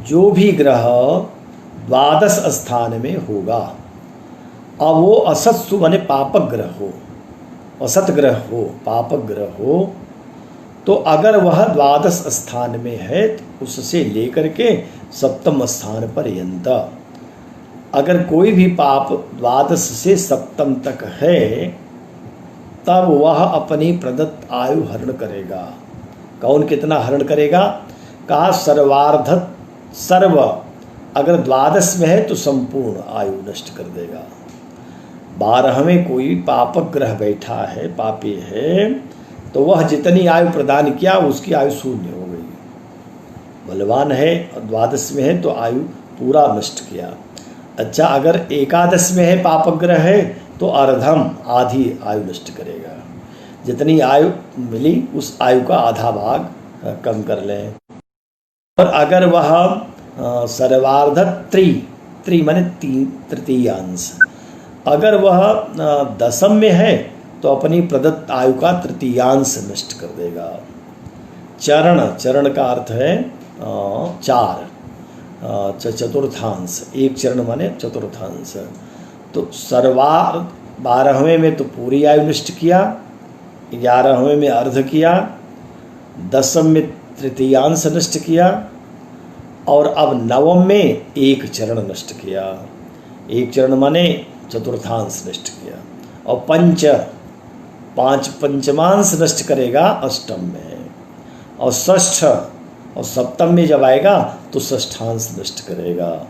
जो भी ग्रह द्वादश स्थान में होगा, अब वो असत्सु माने पापक ग्रह हो, असत ग्रह हो, पापक ग्रह हो, तो अगर वह द्वादश स्थान में है तो उससे लेकर के सप्तम स्थान पर्यंत, अगर कोई भी पाप द्वादश से सप्तम तक है तब वह अपनी प्रदत्त आयु हरण करेगा। कौन कितना हरण करेगा? कहा सर्वार्ध, सर्व अगर द्वादश में है तो संपूर्ण आयु नष्ट कर देगा। 12वें कोई पापक ग्रह बैठा है, पापी है, तो वह जितनी आयु प्रदान किया उसकी आयु शून्य हो गई। बलवान है और द्वादश में है तो आयु पूरा नष्ट किया। अच्छा, अगर एकादश में है, पापक ग्रह है, तो अर्धम, आधी आयु नष्ट करेगा। जितनी आयु मिली उस आयु का आधा भाग कम कर लें। और अगर वह सर्वार्ध त्रि माने तृतीयांश, अगर वह दशम में है तो अपनी प्रदत्त आयु का तृतीयांश नष्ट कर देगा। चरण का अर्थ है चार, चतुर्थांश, एक चरण माने चतुर्थांश। तो 12वें में तो पूरी आयु नष्ट किया, 11वें में अर्ध किया, 10वें में तृतीयांश नष्ट किया, और अब 9वें में एक चरण नष्ट किया। एक चरण माने चतुर्थांश नष्ट किया। और पंचमांश नष्ट करेगा अष्टम में, और षष्ठ और सप्तम में जब आएगा तो षष्ठांश नष्ट करेगा।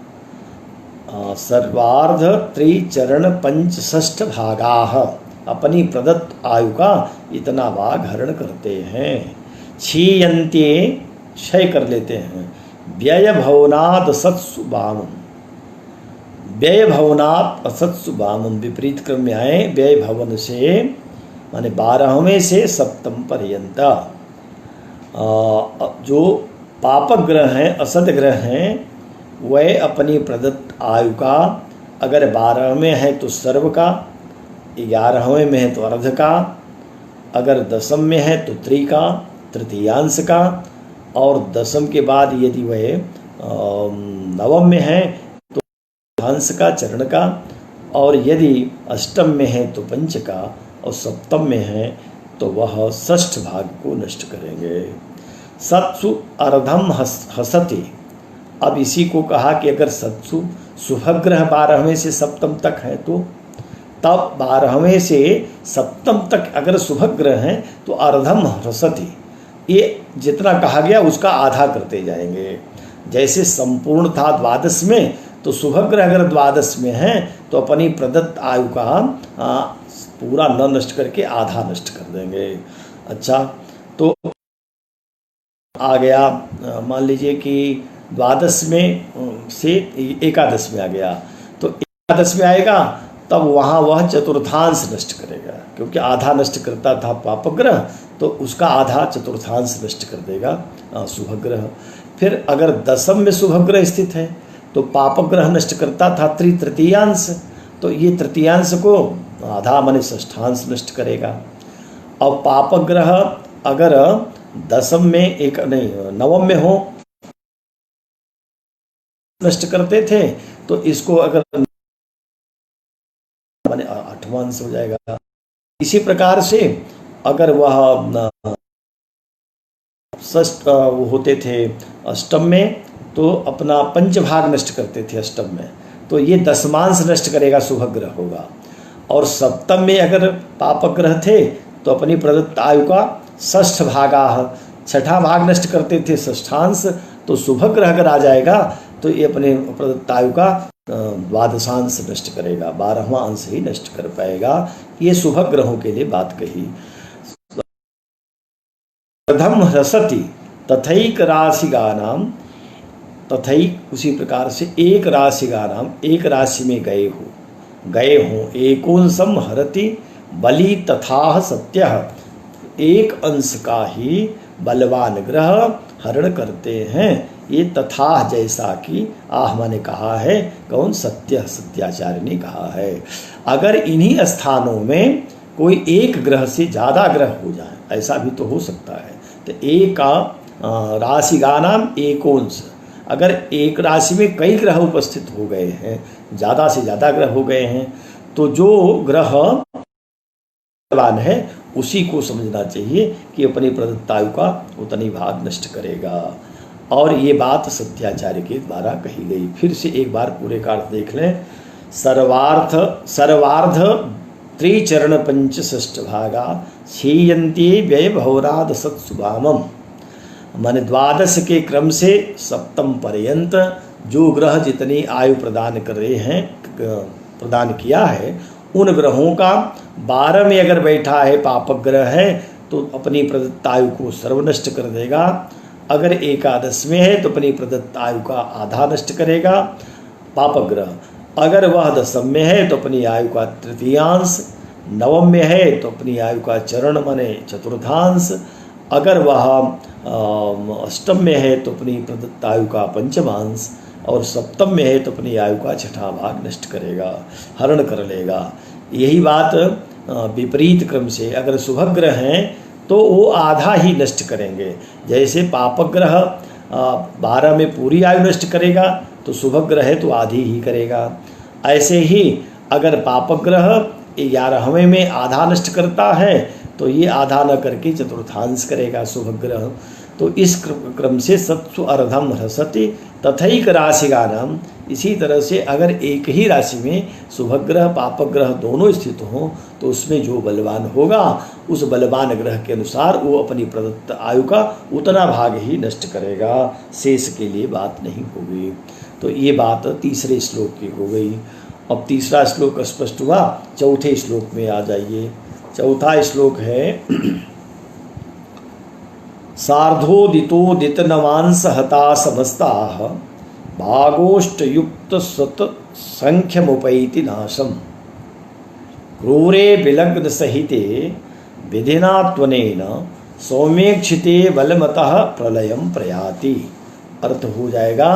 सर्वार्ध त्रिचरण पंचषष्ठ भागाः, अपनी प्रदत्त आयु का इतना भाग हरण करते हैं। क्षीयन्ते, क्षय कर लेते हैं। व्यय भवनात् असत्सु वामम्, व्यय भवनात् असत्सु वामम्, विपरीत क्रम में आए। व्यय भवन से माने 12वें से सप्तम पर्यंत जो पापक ग्रह हैं, असत ग्रह हैं, वह अपनी प्रदत्त आयु का, अगर 12वें है तो सर्व का, 11वें में है तो अर्ध का, अगर दशम में है तो त्रि का, तृतीयांश का, और दशम के बाद यदि वह नवम में है तो अंश का, चरण का, और यदि अष्टम में है तो पंच का, और सप्तम में है तो वह षष्ठ भाग को नष्ट करेंगे। सत्सु अर्धम हसति। अब इसी को कहा कि अगर सत्सु शुभग्रह 12वें से सप्तम तक है तो तब 12वें से सप्तम तक अगर शुभग्रह हैं तो अर्धम हसति, ये जितना कहा गया उसका आधा करते जाएंगे। जैसे संपूर्ण था द्वादश में, तो शुभग्रह अगर द्वादश में है तो अपनी प्रदत्त आयु का पूरा न नष्ट करके आधा नष्ट कर देंगे। अच्छा, तो आ गया, मान लीजिए कि द्वादश में से एकादश में आ गया, तो एकादश में आएगा तब वहाँ वह चतुर्थांश नष्ट करेगा, क्योंकि आधा नष्ट करता था पापग्रह, तो उसका आधा चतुर्थांश नष्ट कर देगा शुभग्रह। फिर अगर दशम में शुभग्रह स्थित है तो पापग्रह नष्ट करता था तृतीयांश, तो ये तृतीयांश को आधा माने षष्ठांश नष्ट करेगा। और पापग्रह अगर दशम में एक नहीं नवम में हो नष्ट करते थे, तो इसको अगर माने आठवां अंश हो जाएगा। इसी प्रकार से अगर वह षष्ठ वो होते थे अष्टम में, तो अपना पंचभाग नष्ट करते थे अष्टम में, तो ये दशमांश नष्ट करेगा, शुभ ग्रह होगा। और सप्तम में अगर पापग्रह थे तो अपनी प्रदत्त आयु का षष्ठ भागा, छठा भाग नष्ट करते थे षष्ठांश, तो शुभ ग्रह अगर आ जाएगा तो ये अपने प्रदत्त आयु का द्वादशांश नष्ट करेगा, 12वां अंश ही नष्ट कर पाएगा। ये शुभ ग्रहों के लिए बात कही। प्रथम ह्रसति तथैक राशिगानाम, तथैक उसी प्रकार से एक राशिगानाम, एक राशि में गए हो एकोंसम हरति बलि तथा सत्यः, एक अंश का ही बलवान ग्रह हरण करते हैं। ये तथा जैसा कि आह माने कहा है, कौन? सत्य, सत्याचार्य ने कहा है। अगर इन्हीं स्थानों में कोई एक ग्रह से ज़्यादा ग्रह हो जाए, ऐसा भी तो हो सकता है, तो एक राशिगानाम एकोंश, अगर एक राशि में कई ग्रह उपस्थित हो गए हैं, ज़्यादा से ज़्यादा ग्रह हो गए हैं, तो जो ग्रह बलवान है उसी को समझना चाहिए कि अपनी प्रदत्त आयु का उतनी भाग नष्ट करेगा। और ये बात सत्याचार्य के द्वारा कही गई। फिर से एक बार पूरे का अर्थ देख लें। सर्वार्ध त्रिचरण पंच षष्ठ भागा क्षीयन्ते व्यय भौराद सत्सुभामम, मन द्वादश के क्रम से सप्तम पर्यंत जो ग्रह जितनी आयु प्रदान कर रहे हैं, प्रदान किया है, उन ग्रहों का 12 में अगर बैठा है पापग्रह है तो अपनी प्रदत्त आयु को सर्वनष्ट कर देगा। अगर एकादश में है तो अपनी प्रदत्त आयु का आधा नष्ट करेगा पापग्रह। अगर वह दशम में है तो अपनी आयु का तृतीयांश, नवम में है तो अपनी आयु का चरण माने चतुर्थांश, अगर वह अष्टम में है तो अपनी प्रदत्त आयु का पंचमांश, और सप्तम में है तो अपनी आयु का छठा भाग नष्ट करेगा, हरण कर लेगा। यही बात विपरीत क्रम से अगर शुभ ग्रह हैं तो वो आधा ही नष्ट करेंगे। जैसे पापग्रह 12 में पूरी आयु नष्ट करेगा तो शुभ ग्रह है तो आधी ही करेगा। ऐसे ही अगर पापग्रह 11वें में आधा नष्ट करता है तो ये आधा न करके चतुर्थांश करेगा शुभ ग्रह। तो इस क्रम से सत्सु अर्धम ह्रसति तथैक राशिगानाम, इसी तरह से अगर एक ही राशि में शुभग्रह पापग्रह दोनों स्थित हों तो उसमें जो बलवान होगा उस बलवान ग्रह के अनुसार वो अपनी प्रदत्त आयु का उतना भाग ही नष्ट करेगा, शेष के लिए बात नहीं होगी। तो ये बात तीसरे श्लोक की हो गई। अब तीसरा श्लोक स्पष्ट हुआ, चौथे श्लोक में आ जाइए। चौथा श्लोक है सार्धोदितोदित नवांस हता समस्ताः भागोष्टयुक्त सत संख्यमुपैति नाशम क्रूरे विलग्न सहिते विधिना त्वनेन सौम्येक्षिते बलमतः प्रलयम प्रयाति। अर्थ हो जाएगा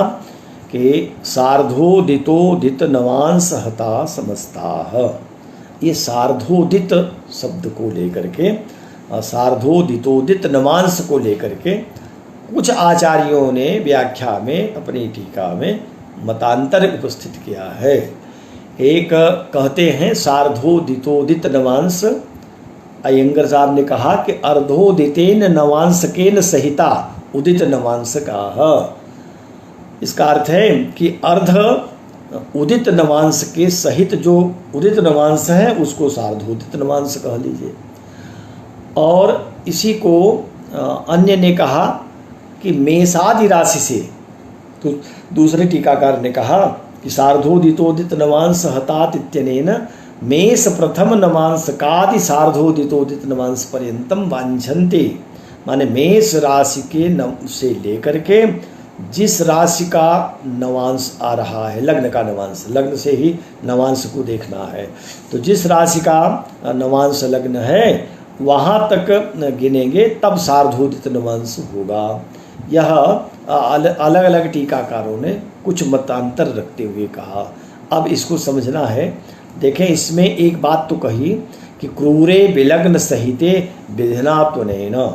कि सार्धोदितोदित नवांस हता समस्ताः, ये सार्धोदित शब्द को लेकर के, सार्धोदितोदित नवांश को लेकर के कुछ आचार्यों ने व्याख्या में अपनी टीका में मतांतर उपस्थित किया है। एक कहते हैं सार्धोदितोदित नवांश, अयंगर साहब ने कहा कि अर्धोदितेन नवांशकेन सहिता उदित नवांश का। इसका अर्थ है कि अर्ध उदित नवांश के सहित जो उदित नवांश है उसको सार्धोदित नवांश कह लीजिए। और इसी को अन्य ने कहा कि मेषादि राशि से, तो दूसरे टीकाकार ने कहा कि सार्धोदितोदित नवांश हतात इत्यनेन मेष प्रथम नवांशकादि सार्धोदितोदित नवांश पर्यंतम वांछन्ते, माने मेष राशि के से लेकर के जिस राशि का नवांश आ रहा है, लग्न का नवांश, लग्न से ही नवांश को देखना है, तो जिस राशि का नवांश लग्न है वहाँ तक गिनेंगे तब सार्धोदित नवांश होगा। यह अलग अलग टीकाकारों ने कुछ मतांतर रखते हुए कहा। अब इसको समझना है, देखें इसमें एक बात तो कही कि क्रूरे विलग्न सहिते विधिना तो नहीं न,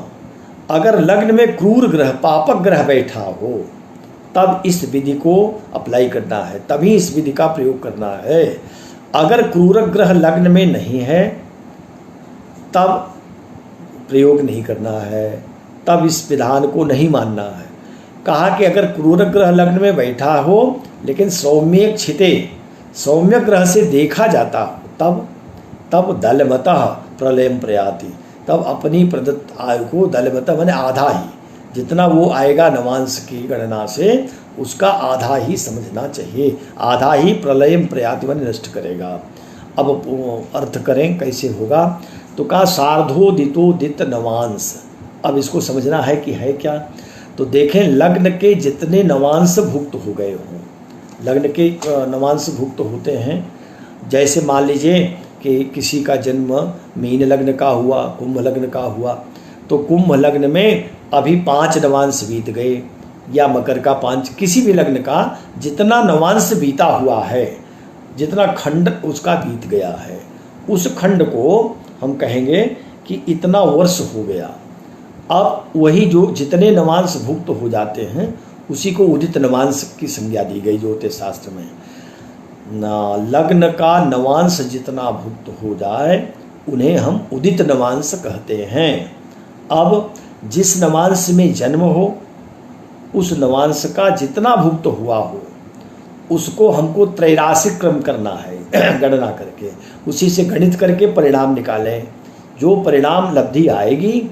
अगर लग्न में क्रूर ग्रह पापक ग्रह बैठा हो तब इस विधि को अप्लाई करना है, तभी इस विधि का प्रयोग करना है। अगर क्रूर ग्रह लग्न में नहीं है तब प्रयोग नहीं करना है, तब इस विधान को नहीं मानना है। कहा कि अगर क्रूर ग्रह लग्न में बैठा हो लेकिन सौम्य क्षिते, सौम्य ग्रह से देखा जाता हो तब दलमतः प्रलयम प्रयाति, तब अपनी प्रदत्त आयु को दलमतः माने आधा ही, जितना वो आएगा नवांश की गणना से उसका आधा ही समझना चाहिए, आधा ही प्रलयम प्रयाति माने नष्ट करेगा। अब अर्थ करें कैसे होगा, तो कहा सार्धोदितोदित नवांश। अब इसको समझना है कि है क्या, तो देखें लग्न के जितने नवांश भुक्त हो गए हों, लग्न के नवांश भुक्त होते हैं, जैसे मान लीजिए कि किसी का जन्म मीन लग्न का हुआ, कुंभ लग्न का हुआ, तो कुंभ लग्न में अभी 5 नवांश बीत गए, या मकर का 5, किसी भी लग्न का जितना नवांश बीता हुआ है, जितना खंड उसका बीत गया है, उस खंड को हम कहेंगे कि इतना वर्ष हो गया। अब वही जो जितने नवांश भुक्त हो जाते हैं उसी को उदित नवांश की संज्ञा दी गई ज्योतिष शास्त्र में। लग्न का नवांश जितना भुक्त हो जाए उन्हें हम उदित नवांश कहते हैं। अब जिस नवांश में जन्म हो उस नवांश का जितना भुक्त हुआ हो उसको हमको त्रैराशिक क्रम करना है गणना करके, उसी से गणित करके परिणाम निकालें। जो परिणाम लब्धि आएगी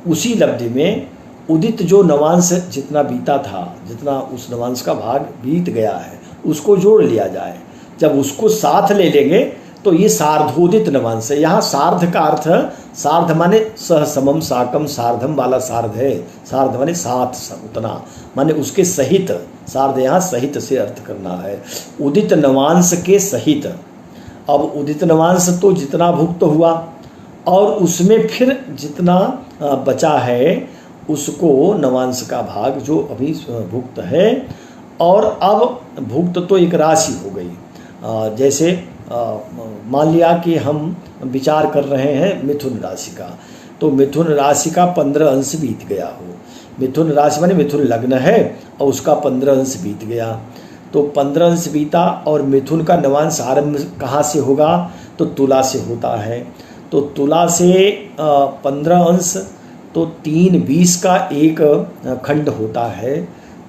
उसी लब्धि में उदित जो नवांश जितना बीता था, जितना उस नवांश का भाग बीत गया है उसको जोड़ लिया जाए। जब उसको साथ ले लेंगे तो ये सार्धोदित नवांश है। यहाँ सार्ध का अर्थ, सार्ध माने सह समम साकम सार्धम वाला सार्ध है, सार्ध माने साथ उतना, माने उसके सहित, सार्ध यहाँ सहित से अर्थ करना है, उदित नवांश के सहित। अब उदित नवांश तो जितना भुक्त हुआ और उसमें फिर जितना बचा है उसको नवांश का भाग जो अभी भुक्त है, और अब भुक्त तो एक राशि हो गई। जैसे मान लिया कि हम विचार कर रहे हैं मिथुन राशि का, तो मिथुन राशि का 15 अंश बीत गया हो, मिथुन राशि माने मिथुन लग्न है और उसका 15 अंश बीत गया, तो 15 अंश बीता और मिथुन का नवांश आरंभ कहाँ से होगा, तो तुला से होता है। तो तुला से 15 अंश, तो 3 20 का एक खंड होता है,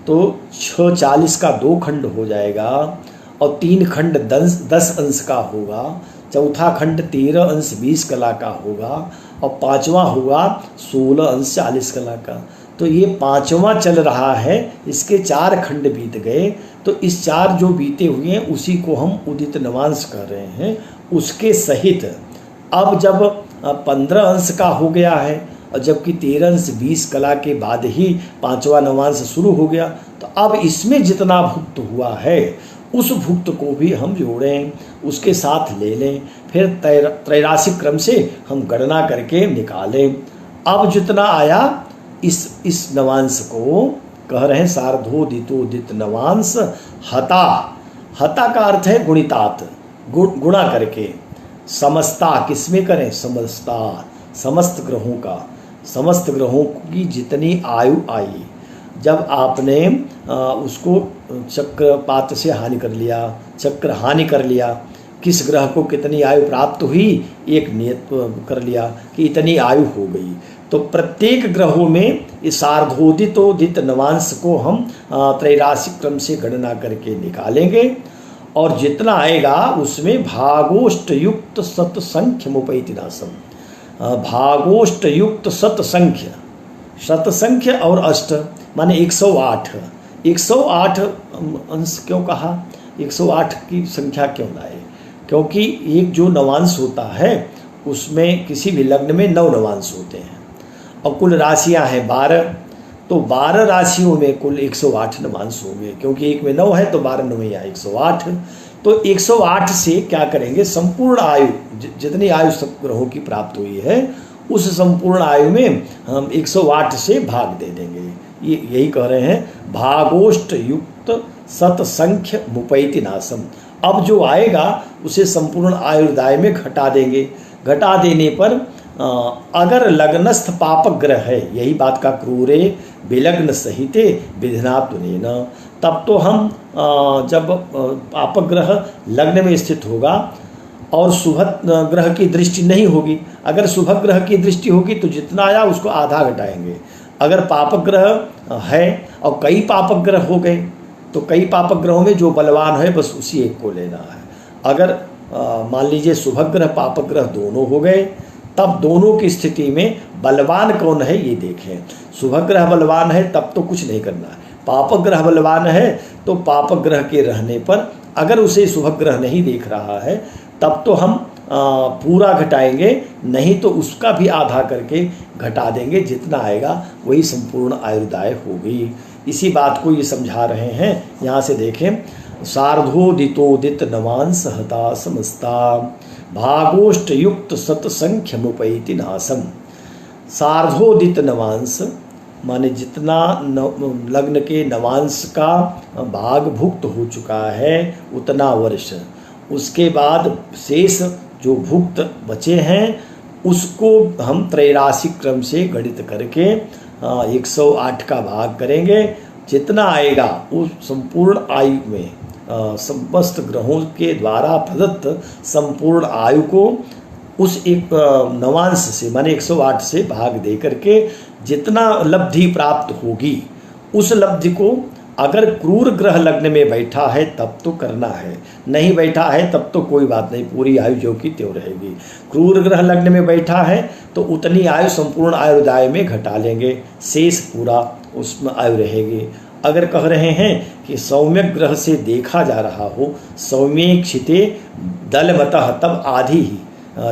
तो 6 40 का 2 खंड हो जाएगा, और 3 खंड 10 अंश का होगा, चौथा खंड 13 अंश 20 कला का होगा, और 5वां होगा 16 अंश 40 कला का। तो ये 5वां चल रहा है, इसके 4 खंड बीत गए, तो इस 4 जो बीते हुए हैं उसी को हम उदित नवांश कह रहे हैं, उसके सहित। अब जब 15 अंश का हो गया है और जबकि 13 अंश 20 कला के बाद ही 5वां नवांश शुरू हो गया, तो अब इसमें जितना भुक्त हुआ है उस भुक्त को भी हम जोड़ें, उसके साथ ले लें, फिर त्रैराशिक क्रम से हम गणना करके निकालें। अब जितना आया इस नवांश को कह रहे हैं सार्धोदितोदित नवांश हता। हता का अर्थ है गुणितात, गुणा करके। समस्ता किसमें करें, समस्ता समस्त ग्रहों का, समस्त ग्रहों की जितनी आयु आई, जब आपने उसको चक्रपात से हानि कर लिया, चक्र हानि कर लिया, किस ग्रह को कितनी आयु प्राप्त हुई एक नियत कर लिया कि इतनी आयु हो गई, तो प्रत्येक ग्रहों में इस सार्धोदितोदित नवांश को हम त्रैराशिक क्रम से गणना करके निकालेंगे, और जितना आएगा उसमें भागोष्ट युक्त सतसंख्य मुपैति नासम। भागोष्ट युक्त सतसंख्य, शतसंख्य और अष्ट माने 108। 108 अंश क्यों कहा, 108 की संख्या क्यों लाए, क्योंकि एक जो नवांश होता है उसमें किसी भी लग्न में 9 नवांश होते हैं, और कुल राशियां हैं 12, तो 12 राशियों में कुल 108 नवांश होंगे, क्योंकि एक में 9 है तो 12 9 या 108। तो 108 से क्या करेंगे, संपूर्ण आयु जितनी आयु सब ग्रहों की प्राप्त हुई है उस संपूर्ण आयु में हम 108 से भाग दे देंगे। ये यही कह रहे हैं भागोष्ट युक्त सतसंख्य मुपैति नासम। अब जो आएगा उसे संपूर्ण आयुर्दाय में घटा देंगे। घटा देने पर अगर लग्नस्थ पापक ग्रह है, यही बात का क्रूरे विलग्न सहिते विधिनातुनेन, तब तो हम जब पापक ग्रह लग्न में स्थित होगा और शुभ ग्रह की दृष्टि नहीं होगी, अगर शुभ ग्रह की दृष्टि होगी तो जितना आया उसको आधा घटाएंगे। अगर पापक ग्रह है और कई पापक ग्रह हो गए तो कई पापक ग्रहों में जो बलवान है बस उसी एक को लेना है। अगर मान लीजिए शुभ ग्रह पापक ग्रह दोनों हो गए, तब दोनों की स्थिति में बलवान कौन है ये देखें। शुभ ग्रह बलवान है तब तो कुछ नहीं करना है, पापक ग्रह बलवान है तो पापक ग्रह के रहने पर अगर उसे शुभ ग्रह नहीं देख रहा है तब तो हम पूरा घटाएंगे, नहीं तो उसका भी आधा करके घटा देंगे, जितना आएगा वही संपूर्ण आयुर्दाय होगी। इसी बात को ये समझा रहे हैं। यहाँ से देखें, सार्धोदितोदित नवांस हता समस्ता भागोष्ट युक्त सतसंख्यमुपैति नासम। सार्धोदित नवांस माने जितना लग्न के नवांश का भाग भुक्त हो चुका है उतना वर्ष, उसके बाद शेष जो भुक्त बचे हैं उसको हम त्रैराशिक क्रम से गणित करके 108 का भाग करेंगे। जितना आएगा उस संपूर्ण आयु में समस्त ग्रहों के द्वारा प्रदत्त संपूर्ण आयु को उस एक नवांश से माने 108 से भाग दे करके जितना लब्धि प्राप्त होगी उस लब्धि को अगर क्रूर ग्रह लग्न में बैठा है तब तो करना है, नहीं बैठा है तब तो कोई बात नहीं, पूरी आयु जो की त्यों रहेगी। क्रूर ग्रह लग्न में बैठा है तो उतनी आयु संपूर्ण आयुर्दाय में घटा लेंगे, शेष पूरा उसमें आयु रहेगी। अगर कह रहे हैं कि सौम्य ग्रह से देखा जा रहा हो, सौम्येक्षिते दलमतः, तब आधी ही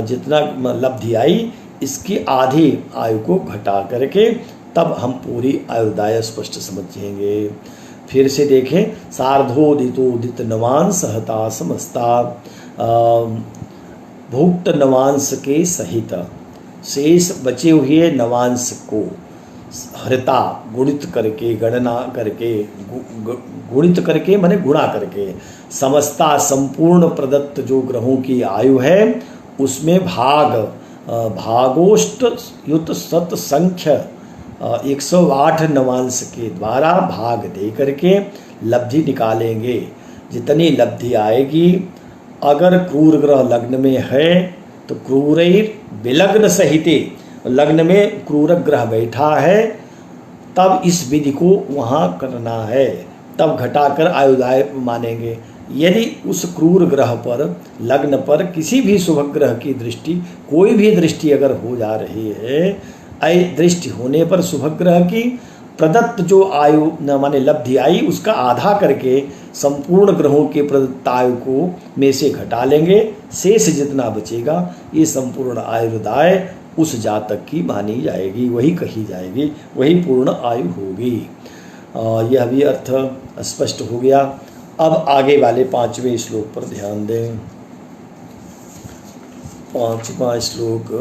जितना लब्धि आई इसकी आधी आयु को घटा करके तब हम पूरी आयुर्दाय स्पष्ट समझेंगे। फिर से देखें, सार्धोदितोदित नवांस हता समस्ता भुक्त नवांस के सहित शेष बचे हुए नवांस को हृता गुणित करके गणना करके गुणित करके माने गुणा करके समस्ता संपूर्ण प्रदत्त जो ग्रहों की आयु है उसमें भागोष्ट युत सत संख्य 108 नवांश के द्वारा भाग दे करके लब्धि निकालेंगे। जितनी लब्धि आएगी, अगर क्रूर ग्रह लग्न में है तो क्रूरैर विलग्न सहिते, लग्न में क्रूर ग्रह बैठा है तब इस विधि को वहाँ करना है, तब घटाकर आयुर्दाय मानेंगे। यदि उस क्रूर ग्रह पर लग्न पर किसी भी शुभ ग्रह की दृष्टि, कोई भी दृष्टि अगर हो जा रही है, दृष्टि होने पर शुभ ग्रह की प्रदत्त जो आयु न माने लब्धि आई उसका आधा करके संपूर्ण ग्रहों के प्रदत्त आयु को में से घटा लेंगे, शेष जितना बचेगा ये संपूर्ण आयुर्दाय उस जातक की मानी जाएगी, वही कही जाएगी, वही पूर्ण आयु होगी। यह भी अर्थ स्पष्ट हो गया। अब आगे वाले 5वें श्लोक पर ध्यान दें। 5वां श्लोक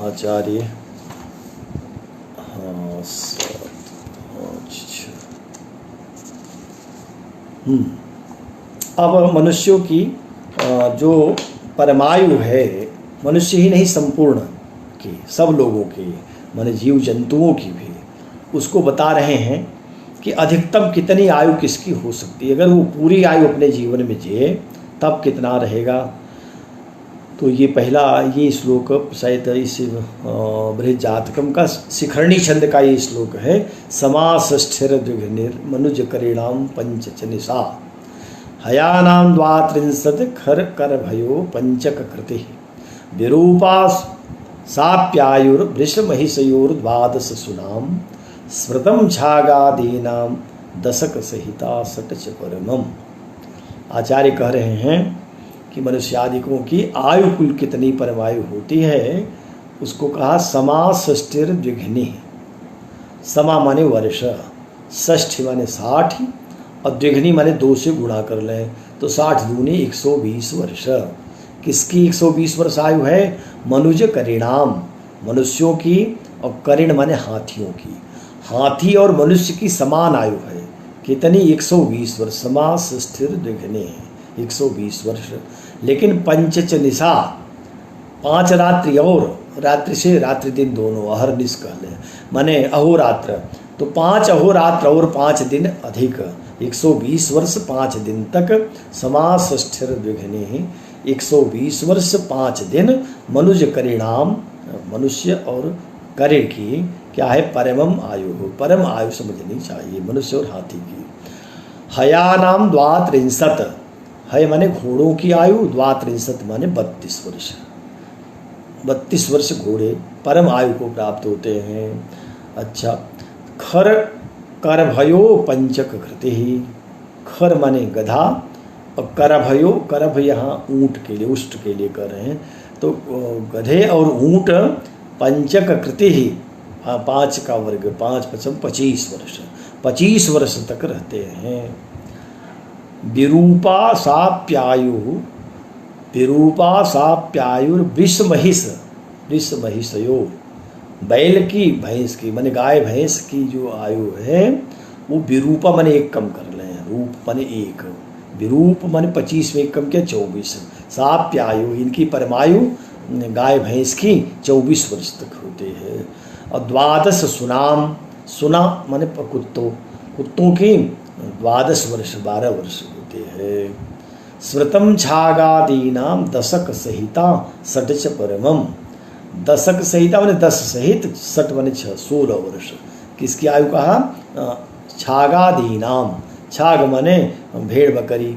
आचार्य अब मनुष्यों की जो परमायु है, मनुष्य ही नहीं संपूर्ण की, सब लोगों की माने जीव जंतुओं की भी, उसको बता रहे हैं कि अधिकतम कितनी आयु किसकी हो सकती है। अगर वो पूरी आयु अपने जीवन में जिए तब कितना रहेगा। तो ये पहला ये श्लोक शायद इस बृहज्जातकम का शिखरणी छंद का ये श्लोक है। समासष्ठिर द्विघ्निर मनुज करेणाम पंच निशा हयानाम द्वात्रिंशत् खर कर भयो पंचक कृति विरूपा साप्यायुर वृष महिषयोर द्वादश सुनाम स्मृतम छागादीनाम दशक सहिता सटच परमम। आचार्य कह रहे हैं कि मनुष्यादिकों की आयु कुल कितनी परमायु होती है, उसको कहा समाष्ठिर द्विघ्नि। समा माने वर्ष, षष्ठी माने 60 और द्विघ्नि माने 2 से गुणा कर लें तो 60 दूनी 120 वर्ष। किसकी 120 वर्ष आयु है? मनुज करिणाम, मनुष्यों की, और करिण माने हाथियों की। हाथी और मनुष्य की समान आयु है। कितनी? 120 वर्ष। समाष्ठिर द्विघ्नि, 120 वर्ष। लेकिन पंचच निशा 5 रात्रि और रात्रि से रात्रि दिन दोनों अहरनिश कह लें, माने अहोरात्र, तो 5 अहोरात्र और 5 दिन अधिक 120 वर्ष 5 दिन तक समासष्ठिर द्विघ्ने 120 वर्ष 5 दिन मनुज करिणाम, मनुष्य और करे की क्या है परमम आयु हो, परम आयु समझनी चाहिए मनुष्य और हाथी की। हयानाम द्वात्रिंशत, हय माने घोड़ों की आयु, द्वात्रिंशत माने 32 वर्ष, 32 वर्ष घोड़े परम आयु को प्राप्त होते हैं। अच्छा, खर करभयो पंचक कृति ही, खर माने गधा और करभयो, करभ यहाँ ऊँट के लिए, उष्ट के लिए कर रहे हैं, तो गधे और ऊँट पंचक कृति ही 5 का वर्ग, 5 पचम 25 वर्ष, 25 वर्ष तक रहते हैं। विरूपा साप्यायु, विरूपा साप्यायुर विष महिष, विष महिषयो, बैल की भैंस की माने गाय भैंस की जो आयु है वो विरूपा माने 1 कम कर लें, रूप माने 1, विरूप माने 25 में 1 कम किया 24, साप्यायु इनकी परमायु गाय भैंस की 24 वर्ष तक होते हैं। और 12 सुनाम, सुना माने कुत्तों, कुत्तों की 12 वर्ष 12 वर्ष होते हैं। स्मृतम छागादीनाम दशक सहिता षट्च परमम, दशक सहिता माने 10 सहित, 60 माने 6 16 वर्ष किसकी आयु कहा, छागादीनाम, छाग माने भेड़ बकरी,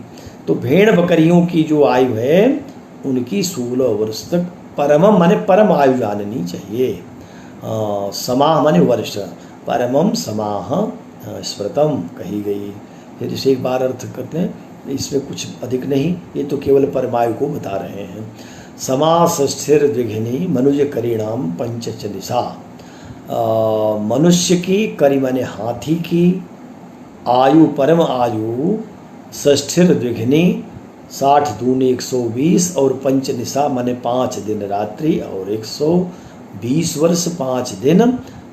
तो भेड़ बकरियों की जो आयु है उनकी 16 वर्ष तक, परमम माने परम आयु जाननी चाहिए। समाह माने वर्ष, परमम समाह स्मृतम कही गई। फिर इसे एक बार अर्थ करते हैं, इसमें कुछ अधिक नहीं, ये तो केवल परमायु को बता रहे हैं। समास स्थिर द्विघिनी मनुज करीणाम पंचच निशा, मनुष्य की, करी माने हाथी की आयु, परम आयु षष्ठिर द्विघिनी 60 दूनी 120 और पंचनिशा माने 5 दिन रात्रि और 120 वर्ष 5 दिन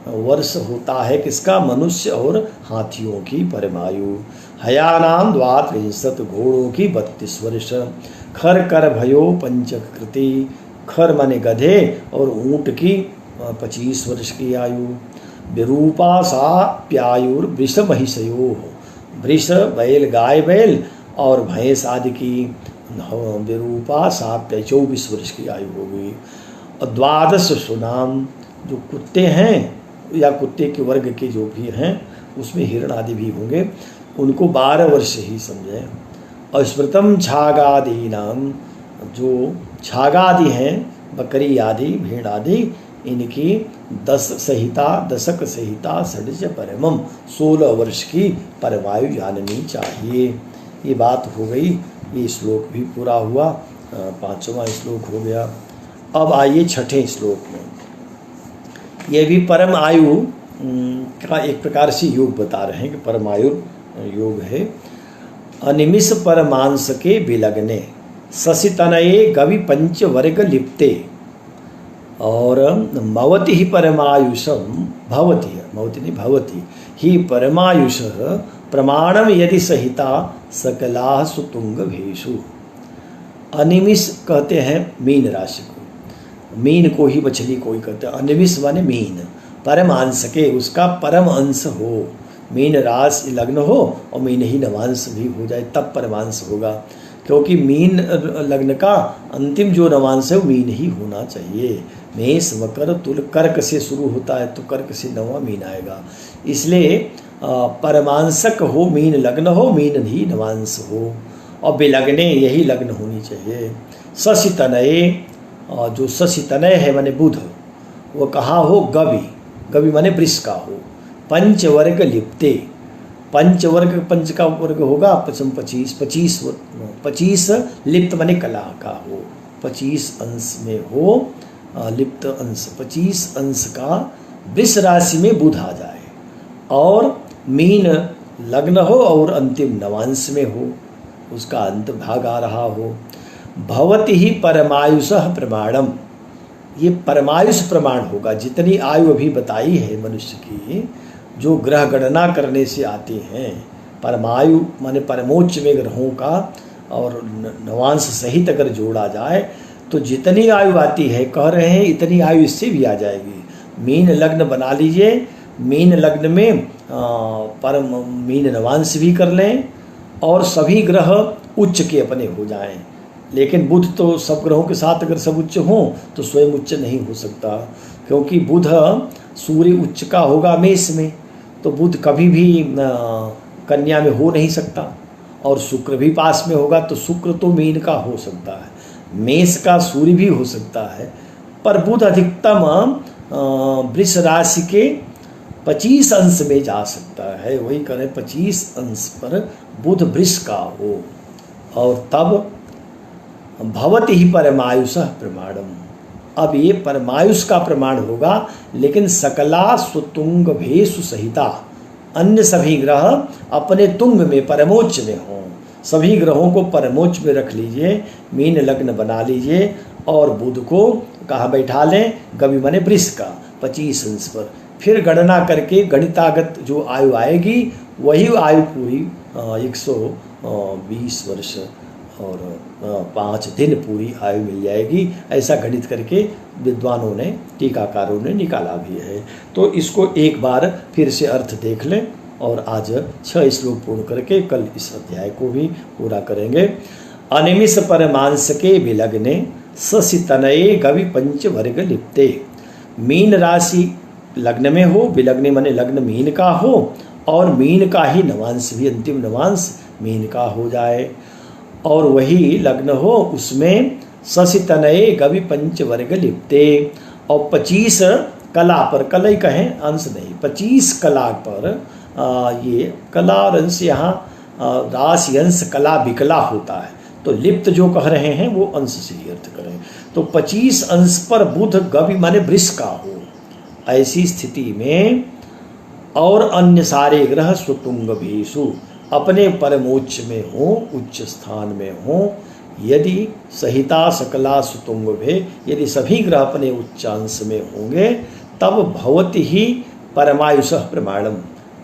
वर्ष होता है किसका, मनुष्य और हाथियों की परमायु। हयानाम द्वात्रिंशत, घोड़ों की 32 वर्ष। खर कर भयो पंचक कृति, खर माने गधे और ऊँट की 25 वर्ष की आयु। विरूपा सा प्यायुर वृष महिषयो, वृष बैल गाय बैल और भैंस आदि की विरूपा साप्य 24 वर्ष की आयु हो गई। और 12 सुनाम, जो कुत्ते हैं या कुत्ते के वर्ग के जो भी हैं उसमें हिरण आदि भी होंगे, उनको 12 वर्ष ही समझें। और स्मृतम छागादि नाम, जो छागादि हैं बकरी आदि भेड़ आदि, इनकी 10 संहिता, दशक संहिता षड्ज परमम 16 वर्ष की परमायु जाननी चाहिए। ये बात हो गई, ये श्लोक भी पूरा हुआ, 5वां श्लोक हो गया। अब आइए 6ठे श्लोक में, यह भी परम आयु का एक प्रकार से योग बता रहे हैं कि परमायु योग है। अनिमिष परमांस के विलग्ने शशितनये गवि पंच वर्ग लिप्ते, और मवति ही परमायुषम भवति, मवति नहीं भवति ही परमायुष प्रमाणम यदि सहिता सकला सुतुंग भेषु। अनिमिष कहते हैं मीन राशि को, मीन को ही मछली को ही कहते हैं। अनिमिष माने मीन, परम अंश के, उसका परम अंश हो, मीन राशि लग्न हो और मीन ही नवांश भी हो जाए तब परमांश होगा, क्योंकि मीन लग्न का अंतिम जो नवांश है वो मीन ही होना चाहिए। मेष मकर तुल कर्क से शुरू होता है तो कर्क से नवा मीन आएगा, इसलिए परमांशक हो, मीन लग्न हो, मीन ही नवांश हो, और विलग्ने यही लग्न होनी चाहिए। शशि तनये, जो शशि तनय है माने बुध, वो कहाँ हो, गवि, गवि माने वृष का हो। पंचवर्ग लिप्ते, पंचवर्ग, पंच का वर्ग होगा 25, 25 लिप्त माने कला का हो, 25 अंश में हो, लिप्त अंश 25 अंश का वृष राशि में बुध आ जाए, और मीन लग्न हो और अंतिम नवांश में हो, उसका अंत भाग आ रहा हो। भवति ही परमायुष प्रमाणम, ये परमायुष प्रमाण होगा, जितनी आयु अभी बताई है मनुष्य की, जो ग्रह गणना करने से आते हैं। परमायु माने परमोच्च में ग्रहों का और नवांश सहित अगर जोड़ा जाए तो जितनी आयु आती है, कह रहे हैं इतनी आयु इससे भी आ जाएगी। मीन लग्न बना लीजिए, मीन लग्न में परम मीन नवांश भी कर लें और सभी ग्रह उच्च के अपने हो जाएं। लेकिन बुध तो सब ग्रहों के साथ अगर सब उच्च हों तो स्वयं उच्च नहीं हो सकता, क्योंकि बुध सूर्य उच्च का होगा मेष में, तो बुध कभी भी कन्या में हो नहीं सकता। और शुक्र भी पास में होगा तो शुक्र तो मीन का हो सकता है, मेष का सूर्य भी हो सकता है, पर बुध अधिकतम वृष राशि के 25 अंश में जा सकता है। वही करें 25 अंश पर बुध वृष का हो, और तब भवति ही परमायुषः प्रमाणम। अब ये परमायुष का प्रमाण होगा, लेकिन सकला सुतुंग भेषु सहिता, अन्य सभी ग्रह अपने तुंग में परमोच्च में हों। सभी ग्रहों को परमोच्च में रख लीजिए, मीन लग्न बना लीजिए और बुध को कहाँ बैठा लें, गवि माने वृष का 25 अंश पर। फिर गणना करके गणितागत जो आयु आएगी वही आयु पूरी 120 वर्ष और 5 दिन पूरी आयु मिल जाएगी। ऐसा गणित करके विद्वानों ने, टीकाकारों ने निकाला भी है। तो इसको एक बार फिर से अर्थ देख लें, और आज 6 श्लोक पूर्ण करके कल इस अध्याय को भी पूरा करेंगे। अनिमिष परमांस के विलग्ने ससितनये गवि पंच वर्ग लिप्ते। मीन राशि लग्न में हो, विलग्ने माने लग्न मीन का हो, और मीन का ही नवांश भी, अंतिम नवांश मीन का हो जाए, और वही लग्न हो उसमें ससितनये गवि पंच वर्ग लिप्ते। और 25 कला पर, कला ही कहें अंश नहीं, 25 कला पर ये कला और अंश, यहाँ राशि अंश कला विकला होता है, तो लिप्त जो कह रहे हैं वो अंश से ही अर्थ करें। तो 25 अंश पर बुध गवि माने वृष का हो, ऐसी स्थिति में और अन्य सारे ग्रह सुतुंग भेषु अपने परमोच्च में हो, उच्च स्थान में हो। यदि सहिता सकला सुतुंग भे, यदि सभी ग्रह अपने उच्चांश में होंगे, तब भवति ही परमायुषः प्रमाणम,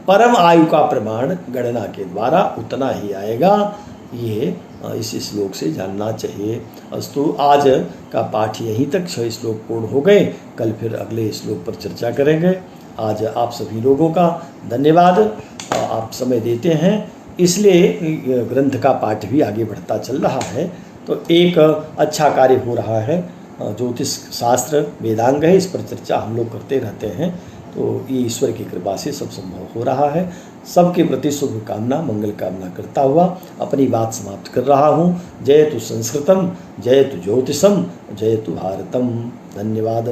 परम आयु का प्रमाण गणना के द्वारा उतना ही आएगा। ये इस श्लोक से जानना चाहिए। अस्तु, आज का पाठ यहीं तक, 6 श्लोक पूर्ण हो गए। कल फिर अगले श्लोक पर चर्चा करेंगे। आज आप सभी लोगों का धन्यवाद, आप समय देते हैं, इसलिए ग्रंथ का पाठ भी आगे बढ़ता चल रहा है। तो एक अच्छा कार्य हो रहा है। ज्योतिष शास्त्र वेदांग है, इस पर चर्चा हम लोग करते रहते हैं, तो ये ईश्वर की कृपा से सब संभव हो रहा है। सबके प्रति शुभ कामना, मंगल कामना करता हुआ अपनी बात समाप्त कर रहा हूँ। जयतु संस्कृतम, जयतु ज्योतिषम, जयतु भारतम। धन्यवाद।